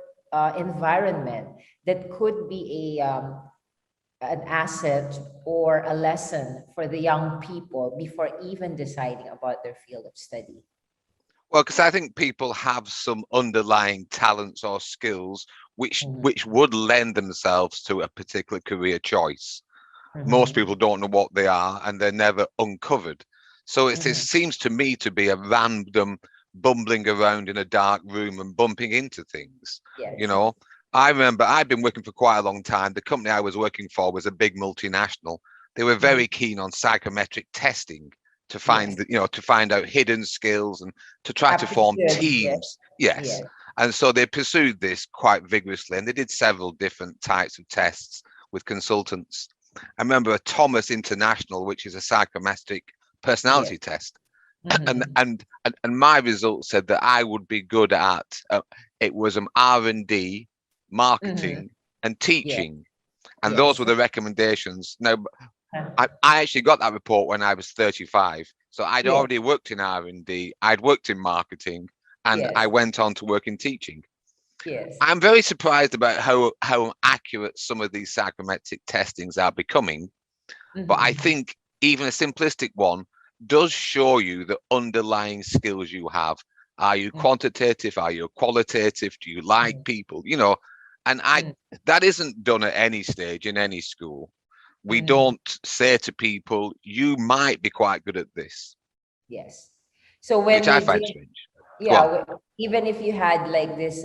environment that could be an asset or a lesson for the young people before even deciding about their field of study? Well, because I think people have some underlying talents or skills which Mhm, which would lend themselves to a particular career choice. Most mhm, people don't know what they are and they're never uncovered. So it mhm. seems to me to be a random bumbling around in a dark room and bumping into things. You Yes. know, I remember I've been working for quite a long time. The company I was working for was a big multinational. They were Mhm. very keen on psychometric testing to Yes. find out hidden skills and to try to form Aptitude. Yes. teams. Yes. Yes. And so they pursued this quite vigorously and they did several different types of tests with consultants. I remember a Thomas International, which is a psychometric Yes. personality test, and Mhm. my results said that I would be good at it was R&D, Mhm. marketing, and Yes. teaching, and those Yes. were the recommendations. Now, Uh, I actually got that report when I was 35, so I'd Yes. already worked in R&D, I'd worked in marketing, and I Yes. went on to work in teaching. Yes. I'm very surprised about how accurate some of these psychometric testings are becoming. But I Mhm. think even a simplistic one does show you the underlying skills you have. Are you Mhm. quantitative? Are you qualitative? Do you like people? And Mhm. that isn't done at any stage in any school. We Mhm. don't say to people, you might be quite good at this, Yes. So which when I you find did, strange. Go yeah, on. even if you had like this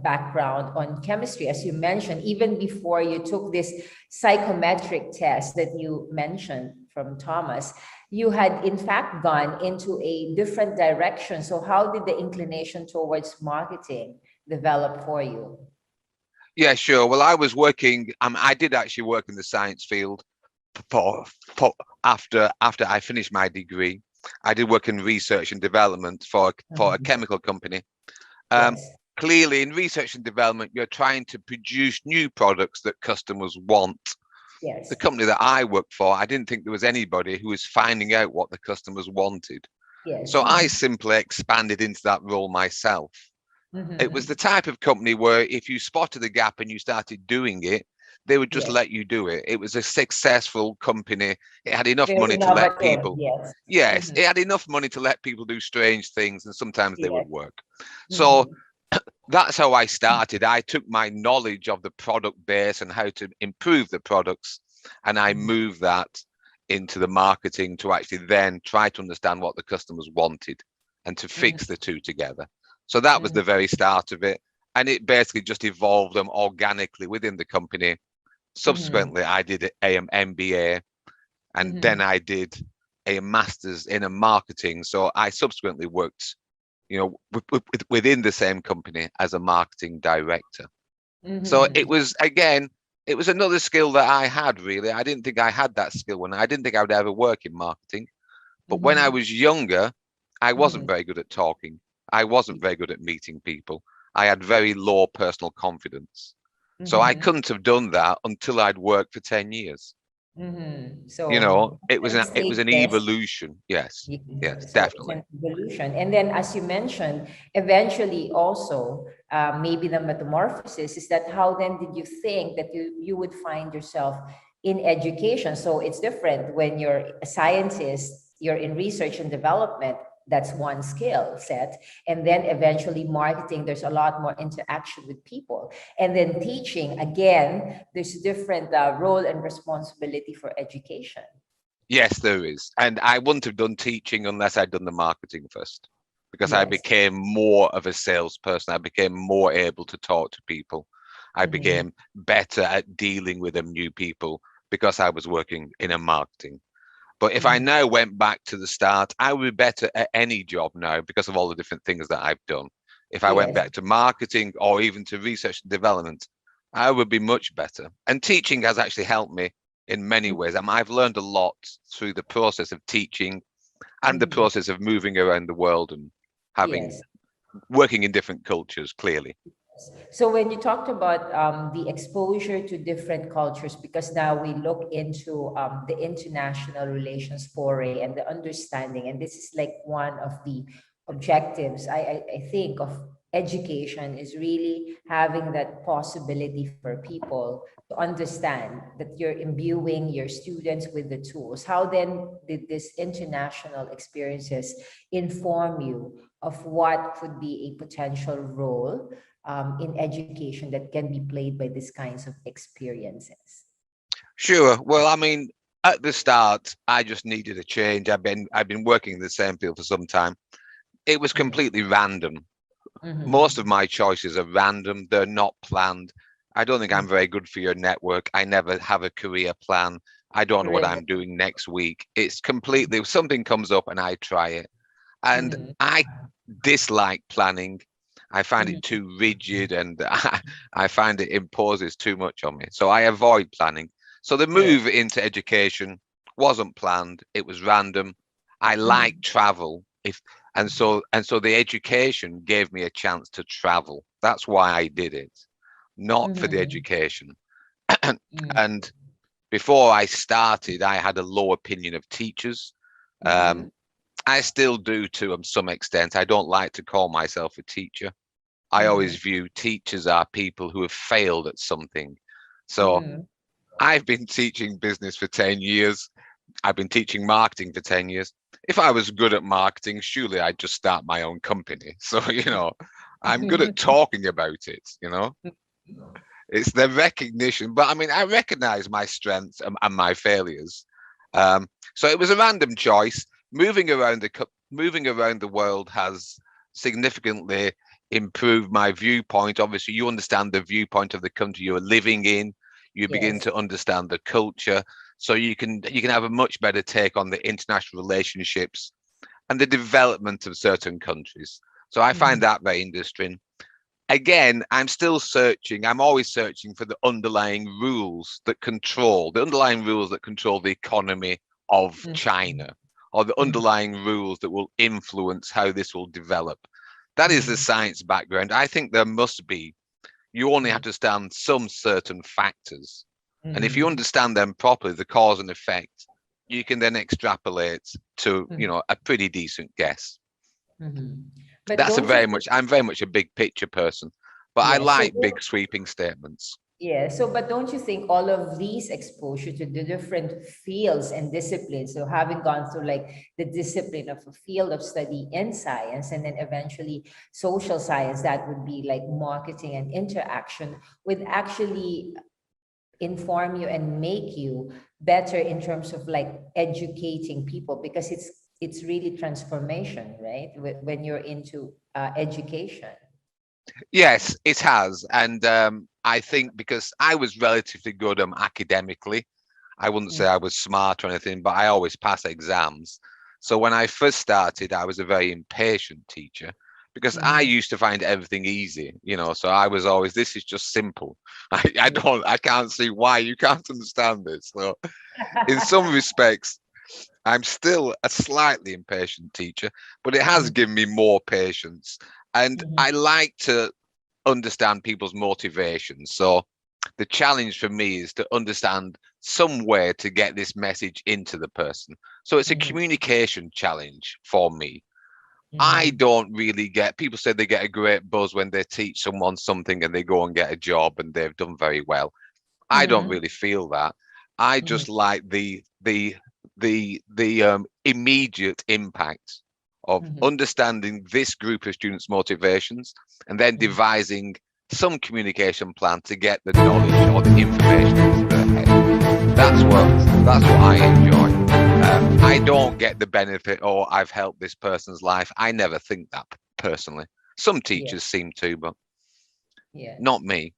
background on chemistry, as you mentioned, even before you took this psychometric test that you mentioned from Thomas, you had in fact gone into a different direction. So how did the inclination towards marketing develop for you? Yeah, sure. Well, I was working, I did actually work in the science field for, for after I finished my degree. I did work in research and development for a Mhm. chemical company. Um, Yes. Clearly, in research and development, you're trying to produce new products that customers want. The Yes. company that I worked for, I didn't think there was anybody who was finding out what the customers wanted. Yes. So I simply expanded into that role myself. It was the Mhm. type of company where if you spotted the gap and you started doing it, they would just Yes. let you do it. It was a successful company. It had enough Very money to let innovative. people, Yes. yes, Mhm. it had enough money to let people do strange things, and sometimes they would Yes. work. So Mhm. that's how I started. I took my knowledge of the product base and how to improve the products, and I Mhm. moved that into the marketing to actually then try to understand what the customers wanted and to Mhm. fix the two together. So that was Mhm. the very start of it. And it basically just evolved them organically within the company. Mhm. Subsequently, I did an MBA, and then Mhm. I did a master's in marketing. So I subsequently worked, within the same company as a marketing director. So it was, again, it was another skill that I had, really. I didn't think I had that skill when I didn't think I would ever work in marketing. But when I was younger, I wasn't very good at talking. I wasn't very good at meeting people. I had very low personal confidence. So I couldn't have done that until I'd worked for 10 years. So It was an evolution. Yes, yes, so it's definitely. an evolution. And then, as you mentioned, eventually also, maybe the metamorphosis is that how then did you think that you would find yourself in education? So it's different when you're a scientist, you're in research and development. That's one skill set. And then eventually marketing, there's a lot more interaction with people. And then teaching, again, there's a different role and responsibility for education. Yes, there is. And I wouldn't have done teaching unless I'd done the marketing first, because I Yes. became more of a salesperson. I became more able to talk to people. I became better at dealing with them new people because I was working in a marketing. But if I now went back to the start, I would be better at any job now because of all the different things that I've done. If I went Yes. back to marketing or even to research and development, I would be much better. And teaching has actually helped me in many ways. I've learned a lot through the process of teaching and the process of moving around the world and Yes. working in different cultures, clearly. So when you talked about the exposure to different cultures, because now we look into the international relations foray and the understanding, and this is like one of the objectives, I think, of education is really having that possibility for people to understand that you're imbuing your students with the tools. How then did this international experiences inform you of what could be a potential role in education that can be played by these kinds of experiences? Sure. Well, I mean, at the start, I just needed a change. I've been working in the same field for some time. It was completely random. Most of my choices are random. They're not planned. I don't think I'm very good for your network. I never have a career plan. I don't know what I'm doing next week. It's completely, if something comes up and I try it. And I dislike planning. I find it too rigid and I find it imposes too much on me. So I avoid planning. So the move into education wasn't planned. It was random. I like travel. So the education gave me a chance to travel. That's why I did it, not for the education. And before I started, I had a low opinion of teachers. I still do to some extent. I don't like to call myself a teacher. I always view teachers are people who have failed at something. So I've been teaching business for 10 years. I've been teaching marketing for 10 years. If I was good at marketing, surely I'd just start my own company. So, I'm good at talking about it. It's the recognition. But I mean, I recognize my strengths and my failures. So it was a random choice. Moving around the world has significantly improved my viewpoint. Obviously, you understand the viewpoint of the country you're living in. You begin to understand the culture, so you can have a much better take on the international relationships and the development of certain countries. So I find that very interesting. Again, I'm still searching. I'm always searching for the underlying rules that control the economy of China, or the underlying rules that will influence how this will develop. That is the science background. I think there must be. You only have to understand some certain factors. And if you understand them properly, the cause and effect, you can then extrapolate to, a pretty decent guess. But That's don't you I'm very much a big picture person, but I so like big sweeping statements. yeah, so but don't you think all of these exposure to the different fields and disciplines, so having gone through like the discipline of a field of study in science and then eventually social science, that would be like marketing and interaction, would actually inform you and make you better in terms of like educating people, because it's really transformation, right? When you're into education. Yes, it has. And I think because I was relatively good academically, I wouldn't say I was smart or anything, but I always pass exams. So when I first started, I was a very impatient teacher because I used to find everything easy, you know. So I was always, this is just simple. I can't see why you can't understand this. So in some respects, I'm still a slightly impatient teacher, but it has given me more patience. And I like to understand people's motivations. So the challenge for me is to understand some way to get this message into the person. So it's a communication challenge for me. I don't really get, people say they get a great buzz when they teach someone something and they go and get a job and they've done very well. I don't really feel that. I just like the immediate impact of understanding this group of students' motivations and then devising some communication plan to get the knowledge or the information into their head. That's what I enjoy. I don't get the benefit, or I've helped this person's life. I never think that personally. Some teachers seem to, but not me.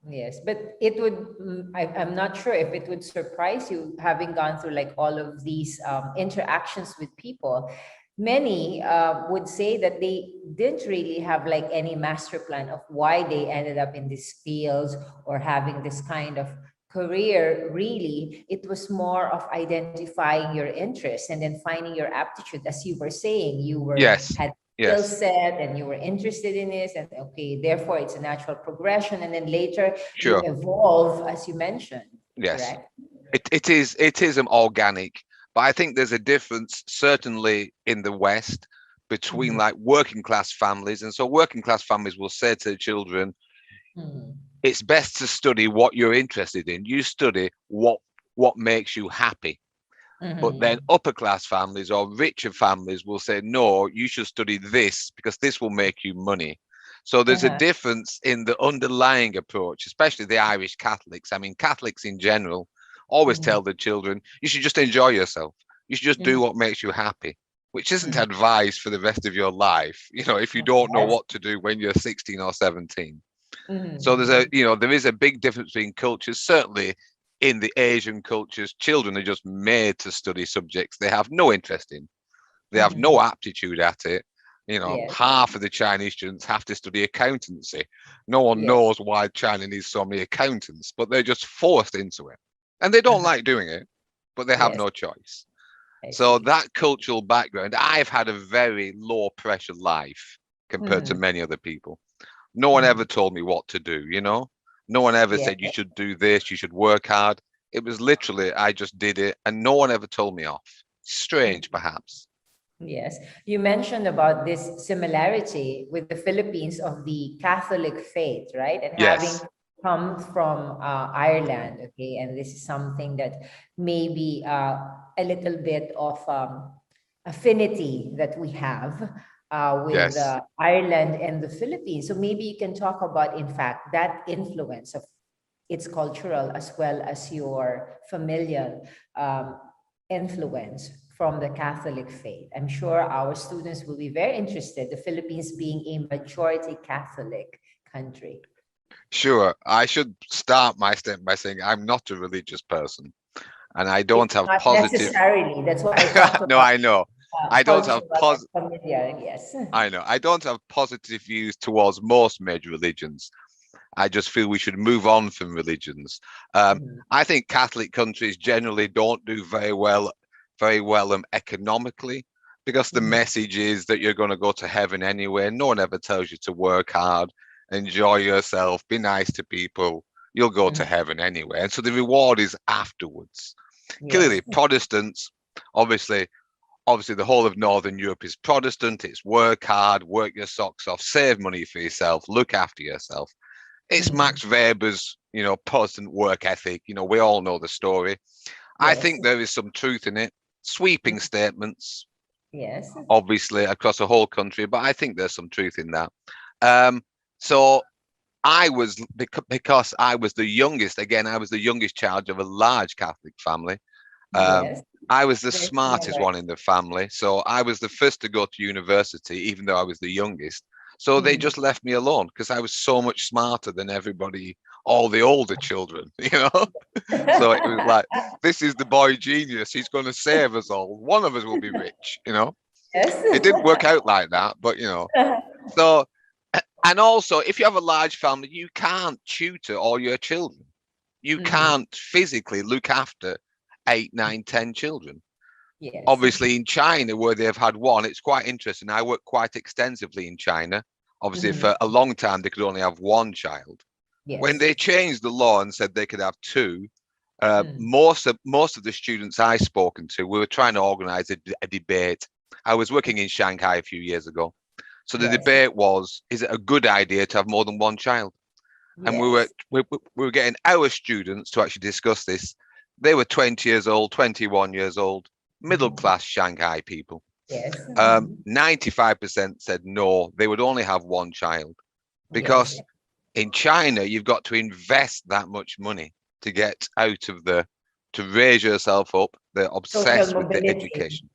Yes, but it would, I'm not sure if it would surprise you, having gone through like all of these interactions with people. Many would say that they didn't really have like any master plan of why they ended up in these fields or having this kind of career. Really, it was more of identifying your interests and then finding your aptitude. As you were saying, you were had skill set and you were interested in this, and okay, therefore it's a natural progression, and then later you evolve, as you mentioned. Correct? It is organic, but I think there's a difference certainly in the West between like working class families. And so working class families will say to children, it's best to study what you're interested in. You study what makes you happy. But then upper class families or richer families will say, no, you should study this because this will make you money. So there's a difference in the underlying approach, especially the Irish Catholics. I mean, Catholics in general always tell the children, you should just enjoy yourself. You should just do what makes you happy, which isn't advice for the rest of your life. You know, if you don't know what to do when you're 16 or 17. So there is a big difference between cultures. Certainly in the Asian cultures, children are just made to study subjects they have no interest in. They have no aptitude at it. You know, half of the Chinese students have to study accountancy. No one knows why China needs so many accountants, but they're just forced into it. And they don't like doing it, but they have no choice. So that cultural background, I've had a very low pressure life compared to many other people. No one ever told me what to do, you know? No one ever said you should do this, you should work hard. It was literally, I just did it and no one ever told me off. Strange, perhaps. Yes. You mentioned about this similarity with the Philippines of the Catholic faith, right? And having come from Ireland, okay? And this is something that maybe a little bit of affinity that we have with Ireland and the Philippines. So maybe you can talk about, in fact, that influence of its cultural as well as your familial influence from the Catholic faith. I'm sure our students will be very interested, the Philippines being a majority Catholic country. Sure. I should start my statement by saying I'm not a religious person and I don't have positive... necessarily. That's what I thought. No, I know. I don't have I know. I don't have positive views towards most major religions. I just feel we should move on from religions. I think Catholic countries generally don't do very well economically because the message is that you're going to go to heaven anyway. No one ever tells you to work hard, enjoy yourself, be nice to people. You'll go to heaven anyway. And so the reward is afterwards. Clearly, Protestants, obviously the whole of Northern Europe is Protestant. It's work hard, work your socks off, save money for yourself, look after yourself. It's Max Weber's, Protestant work ethic. We all know the story. I think there is some truth in it. Sweeping statements, obviously across the whole country, but I think there's some truth in that. So I was, because I was the youngest, again, I was the youngest child of a large Catholic family. I was the smartest one in the family. So I was the first to go to university, even though I was the youngest. So they just left me alone because I was so much smarter than everybody all the older children, you know. So it was like, this is the boy genius. He's going to save us all. One of us will be rich, you know. It didn't work out like that, but you know. So, and also, if you have a large family, you can't tutor all your children. You can't physically look after 8, 9, 10 children. Yes. Obviously, in China, where they've had one, it's quite interesting. I worked quite extensively in China. Obviously, for a long time, they could only have one child. Yes. When they changed the law and said they could have two, most of the students I've spoken to, we were trying to organize a debate. I was working in Shanghai a few years ago. So the debate was, is it a good idea to have more than one child? And we were getting our students to actually discuss this. They were 20 years old, 21 years old, middle-class Shanghai people. Yes. 95% said no, they would only have one child. Because in China, you've got to invest that much money to get out of to raise yourself up. They're obsessed with the education.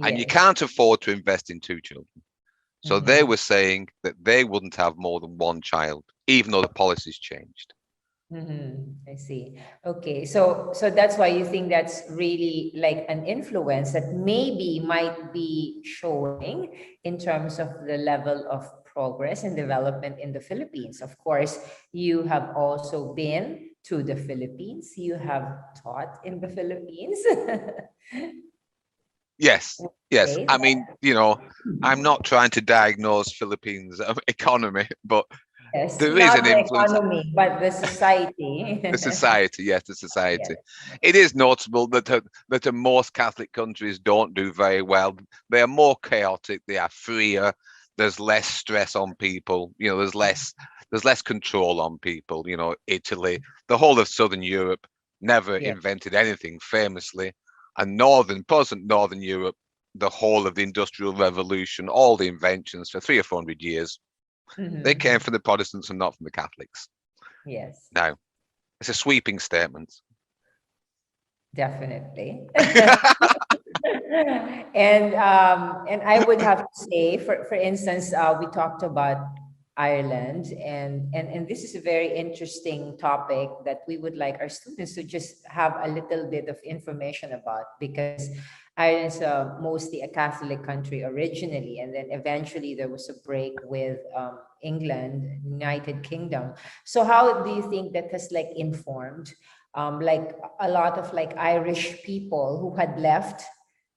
And you can't afford to invest in 2 children. So they were saying that they wouldn't have more than one child, even though the policy's changed. I see. Okay, so that's why you think that's really like an influence that maybe might be showing in terms of the level of progress and development in the Philippines. Of course, you have also been to the Philippines. You have taught in the Philippines. Yes. Okay. I mean, you know, I'm not trying to diagnose Philippines economy, but there is an influence. Not the economy, but the society. The society, yes, the society. Yes. It is notable that the most Catholic countries don't do very well. They are more chaotic. They are freer. There's less stress on people. You know, there's less control on people. You know, Italy, the whole of Southern Europe never invented anything famously, and Protestant Northern Europe, the whole of the Industrial Revolution, all the inventions for 300 or 400 years. They came from the Protestants and not from the Catholics. Yes. Now, it's a sweeping statement. Definitely. And I would have to say, for instance, we talked about Ireland, and this is a very interesting topic that we would like our students to just have a little bit of information about, because Ireland is mostly a Catholic country originally, and then eventually there was a break with England, United Kingdom. So how do you think that has like informed like a lot of like Irish people who had left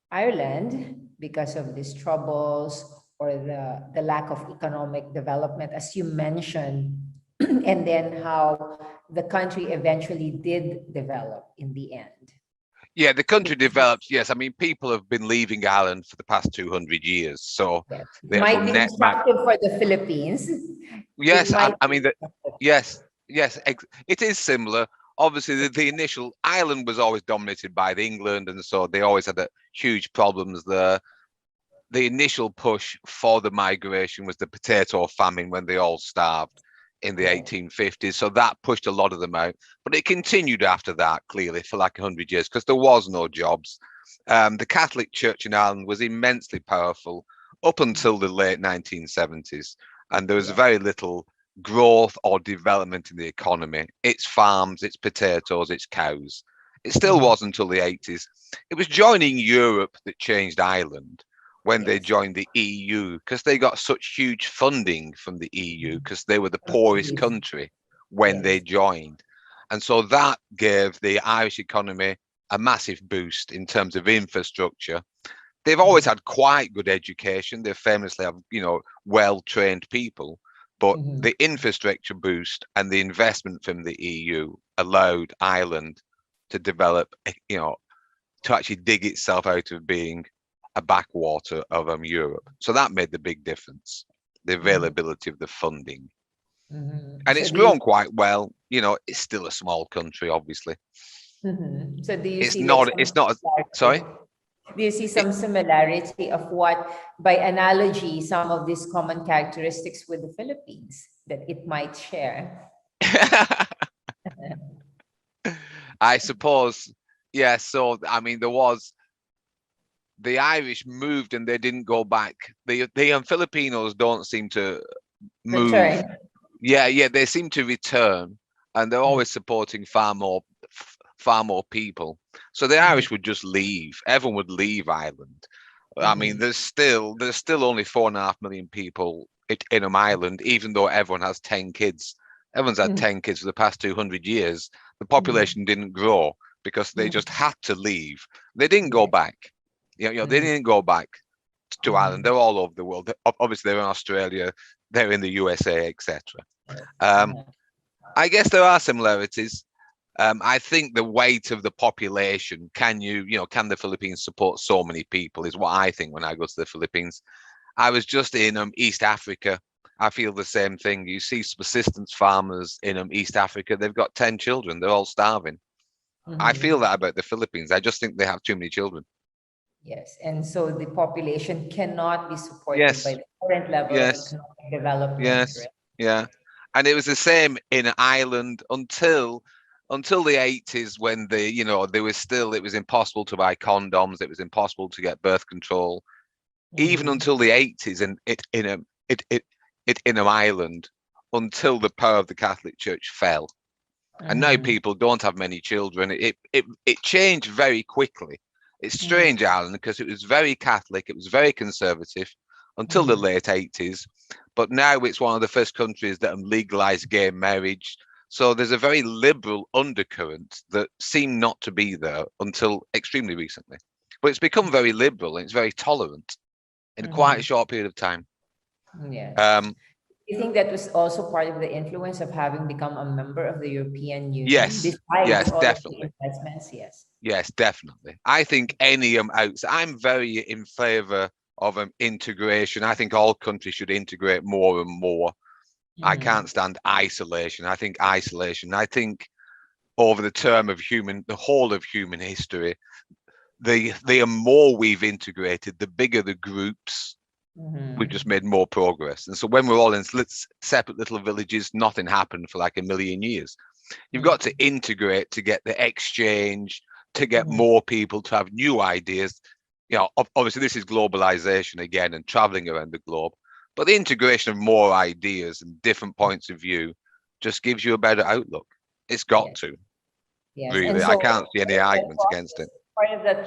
Ireland because of these troubles or the lack of economic development, as you mentioned, and then how the country eventually did develop in the end? Yeah, the country develops. Yes, I mean, people have been leaving Ireland for the past 200 years. So it might be instructive for the Philippines. Yes, I mean, yes, it is similar. Obviously, the initial Ireland was always dominated by England, and so they always had huge problems there. The initial push for the migration was the potato famine when they all starved in the 1850s. So that pushed a lot of them out. But it continued after that, clearly, for like 100 years, because there was no jobs. The Catholic Church in Ireland was immensely powerful up until the late 1970s. And there was very little growth or development in the economy. It's farms, it's potatoes, it's cows. It still was until the 80s. It was joining Europe that changed Ireland when they joined the EU, because they got such huge funding from the EU, because they were the poorest country when they joined. And so that gave the Irish economy a massive boost in terms of infrastructure. They've always had quite good education. They famously have, you know, well-trained people, but the infrastructure boost and the investment from the EU allowed Ireland to develop, you know, to actually dig itself out of being a backwater of Europe. So that made the big difference, the availability of the funding. And it's grown quite well. You know, it's still a small country, obviously. So do you it's see not, sorry? Do you see some similarity of what, by analogy, some of these common characteristics with the Philippines that it might share? I suppose, yeah. So, I mean, the Irish moved and they didn't go back. The Filipinos don't seem to move. Return. Yeah, they seem to return. and they're always supporting far more people. So the Irish would just leave. Everyone would leave Ireland. I mean, there's still only 4.5 million people in Ireland, even though everyone has 10 kids. Everyone's had 10 kids for the past 200 years. The population didn't grow because they just had to leave. They didn't go back. They didn't go back to Ireland. They're all over the world. Obviously, they're in Australia, they're in the USA, etc. I guess there are similarities. I think the weight of the population, can the Philippines support so many people, is what I think when I go to the Philippines. I was just in East Africa. I feel the same thing. You see subsistence farmers in East Africa, they've got 10 children, they're all starving. I feel that about the Philippines. I just think they have too many children. Yes, and so the population cannot be supported by the current level of economic development. Right? Yeah. And it was the same in Ireland until the 80s, when it was impossible to buy condoms, it was impossible to get birth control. Even until the 80s, and in Ireland, until the power of the Catholic Church fell. And now people don't have many children. It changed very quickly. It's strange, Ireland, because it was very Catholic, it was very conservative until the late 80s. But now it's one of the first countries that legalized gay marriage. So there's a very liberal undercurrent that seemed not to be there until extremely recently. But it's become very liberal and it's very tolerant in quite a short period of time. Yes. You think that was also part of the influence of having become a member of the European Union? Yes, all definitely. Of the investments, Yes, definitely. I think any I'm very in favor of integration. I think all countries should integrate more and more. I can't stand isolation. I think over the term of the whole of human history, the more we've integrated, the bigger the groups, we've just made more progress. And so when we're all in separate little villages, nothing happened for like a million years. You've got to integrate to get the exchange, to get more people to have new ideas. Obviously this is globalization again and traveling around the globe, but the integration of more ideas and different points of view just gives you a better outlook. It's got to. Yes. Really, I can't see any arguments against it. Part of that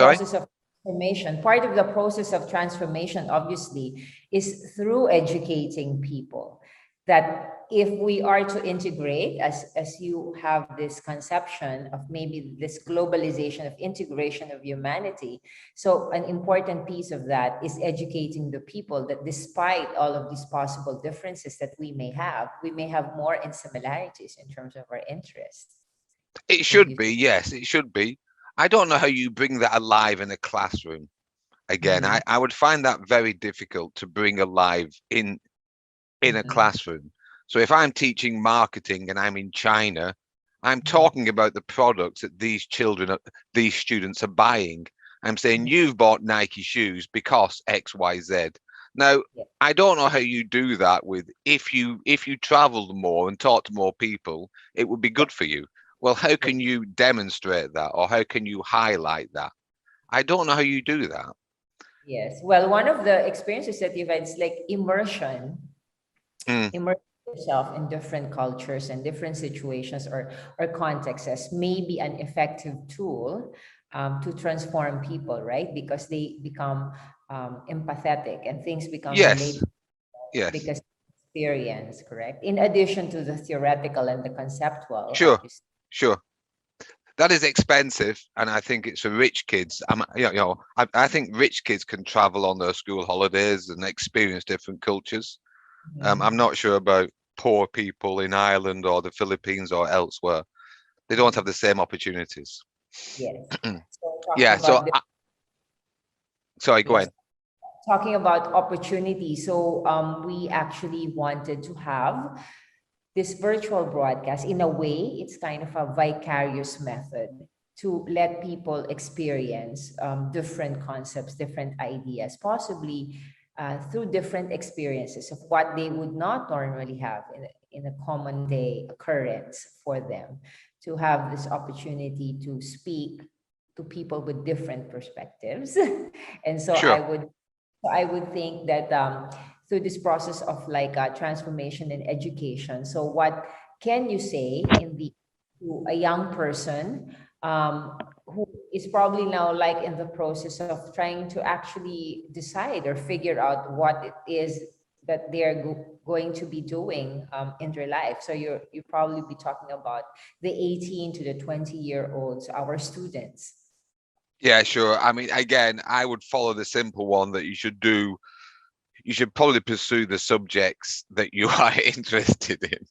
process of transformation, obviously, is through educating people that if we are to integrate, as you have this conception of maybe this globalization of integration of humanity, so an important piece of that is educating the people that despite all of these possible differences that we may have more in similarities in terms of our interests. It should be, yes, it should be. I don't know how you bring that alive in a classroom. Again, I would find that very difficult to bring alive in a classroom. So if I'm teaching marketing and I'm in China, I'm talking about the products that these students are buying. I'm saying you've bought Nike shoes because X, Y, Z. Now, I don't know how you do that if you traveled more and talked to more people, it would be good for you. Well, how can you demonstrate that, or how can you highlight that? I don't know how you do that. Yes. Well, one of the experiences that you've had is like immersion. Immerse yourself in different cultures and different situations or contexts may be an effective tool to transform people, right? Because they become empathetic and things become related. Yes. Because experience, correct? In addition to the theoretical and the conceptual. Sure. That is expensive, and I think it's for rich kids. I think rich kids can travel on their school holidays and experience different cultures. I'm not sure about poor people in Ireland or the Philippines or elsewhere. They don't have the same opportunities. Yes. Sorry, go ahead. Talking about opportunity, so we actually wanted to have this virtual broadcast. In a way, it's kind of a vicarious method to let people experience different concepts, different ideas, possibly through different experiences of what they would not normally have in a common day occurrence for them, to have this opportunity to speak to people with different perspectives. And so I would think that through this process of like transformation in education, so what can you say to a young person who is probably now like in the process of trying to actually decide or figure out what it is that they're going to be doing in their life? So you probably be talking about the 18 to the 20-year-olds, our students. Yeah, sure. I mean, again, I would follow the simple one that you should do. You should probably pursue the subjects that you are interested in,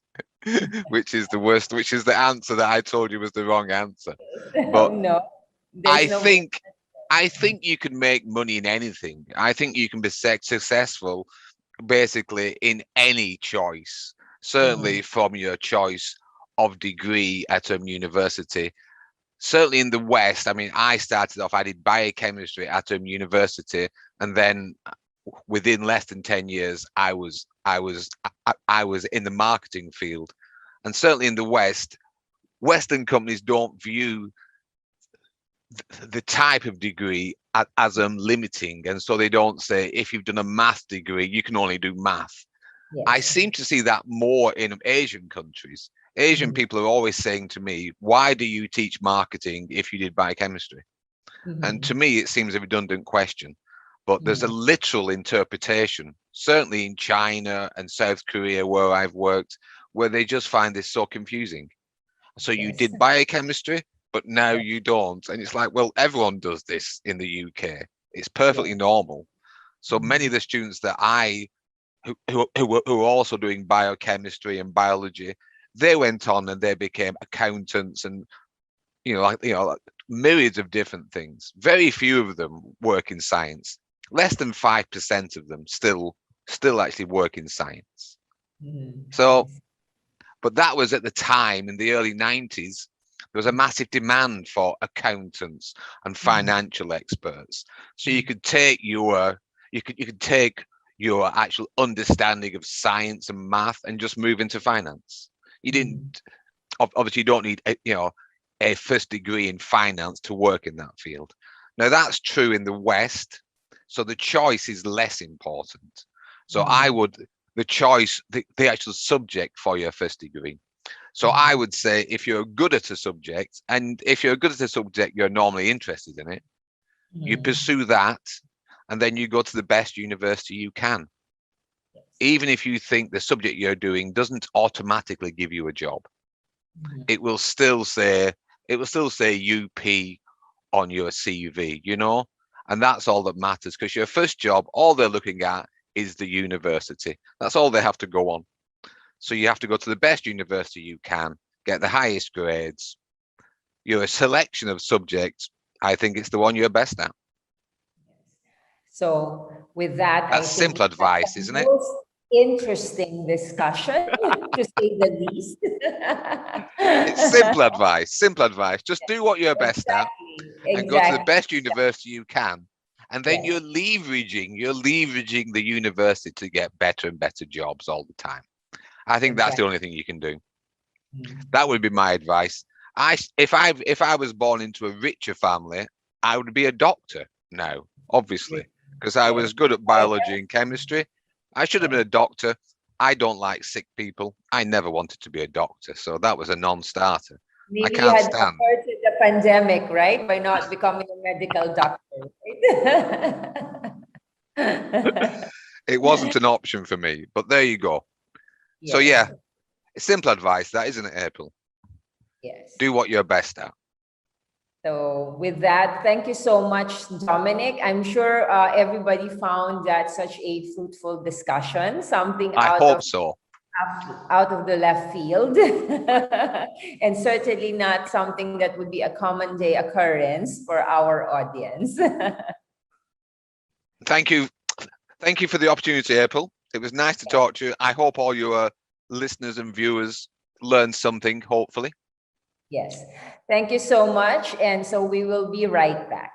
which is the answer that I told you was the wrong answer. But No, I there's no. think you can make money in anything. I think you can be successful basically in any choice, certainly from your choice of degree at a university. Certainly in the West, I mean, I started off, I did biochemistry at university, and then within less than 10 years, I was in the marketing field. And certainly in the West, Western companies don't view the type of degree as limiting, and so they don't say if you've done a math degree you can only do math. Yes. I seem to see that more in Asian countries. Asian people are always saying to me, why do you teach marketing if you did biochemistry? And to me it seems a redundant question, but there's a literal interpretation, certainly in China and South Korea where I've worked, where they just find this so confusing. So you did biochemistry, but now you don't. And it's like, well, everyone does this in the UK. It's perfectly normal. So many of the students that who are also doing biochemistry and biology, they went on and they became accountants and, like myriads of different things. Very few of them work in science. Less than 5% of them still actually work in science. So, but that was at the time in the early 90s. There was a massive demand for accountants and financial experts. So you could take your actual understanding of science and math and just move into finance. You didn't obviously you don't need a first degree in finance to work in that field. Now that's true in the West, so the choice is less important. So the actual subject for your first degree. So I would say if you're good at a subject, and if you're good at a subject, you're normally interested in it, you pursue that, and then you go to the best university you can. Even if you think the subject you're doing doesn't automatically give you a job, it will still say UP on your CV, and that's all that matters, because your first job, all they're looking at is the university. That's all they have to go on. So you have to go to the best university you can, get the highest grades. You're a selection of subjects. I think it's the one you're best at. So with that, that's simple advice, isn't it? Most interesting discussion, to say the least. It's simple advice. Just do what you're best at and go to the best university you can. And then you're leveraging the university to get better and better jobs all the time. I think that's the only thing you can do. That would be my advice. If I was born into a richer family, I would be a doctor now, obviously, because I was good at biology and chemistry. I should have been a doctor. I don't like sick people. I never wanted to be a doctor, so that was a non-starter. Maybe I can't stand the pandemic, right? By not becoming a medical doctor. Right? It wasn't an option for me, but there you go. Yes. So yeah, simple advice, that isn't it, April? Yes. Do what you're best at. So with that, thank you so much, Dominic. I'm sure everybody found that such a fruitful discussion, something out of the left field, and certainly not something that would be a common day occurrence for our audience. Thank you for the opportunity, April. It was nice to talk to you. I hope all your listeners and viewers learned something, hopefully. Yes, thank you so much. And so we will be right back.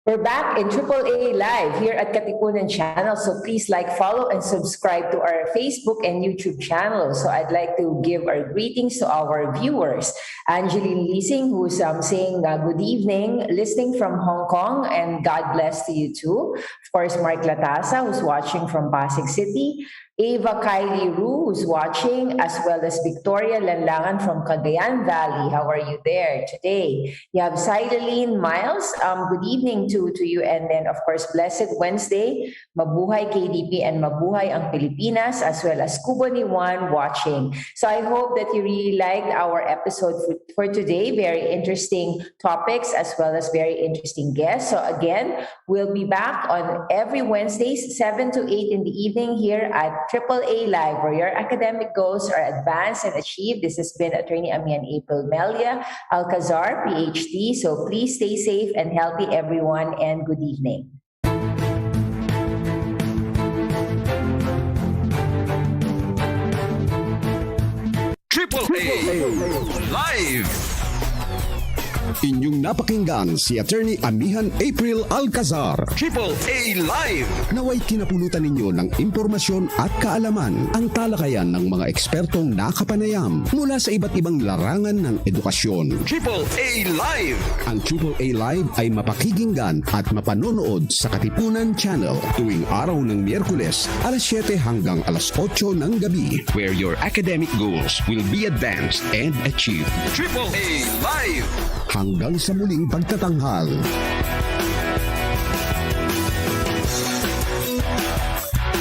We're back in AAA Live here at Katipunan Channel. So please like, follow, and subscribe to our Facebook and YouTube channel. So I'd like to give our greetings to our viewers. Angeline Leasing, who's saying good evening, listening from Hong Kong, and God bless to you too. Of course, Mark Latasa, who's watching from Pasig City. Ava Kylie Ru, who's watching, as well as Victoria Lanlangan from Cagayan Valley. How are you there today? You have Sideline Miles. Good evening to you. And then, of course, Blessed Wednesday. Mabuhay KDP and Mabuhay ang Pilipinas, as well as Cubani One watching. So I hope that you really liked our episode for today. Very interesting topics, as well as very interesting guests. So again, we'll be back on every Wednesdays, 7 to 8 in the evening here at AAA Live, where your academic goals are advanced and achieved. This has been Attorney Amihan April Melia, ALCAZAR, PhD. So please stay safe and healthy, everyone, and good evening. AAA Live! Inyong napakinggan si Attorney Amihan April ALCAZAR. AAA Live! Naway kinapulutan ninyo ng impormasyon at kaalaman ang talakayan ng mga ekspertong nakapanayam mula sa iba't ibang larangan ng edukasyon. AAA Live! Ang AAA Live ay mapakikinggan at mapanonood sa Katipunan Channel tuwing araw ng Miyerkules alas 7 hanggang alas 8 ng gabi. Where your academic goals will be advanced and achieved. AAA Live! Hanggang sa muling pagtatanghal.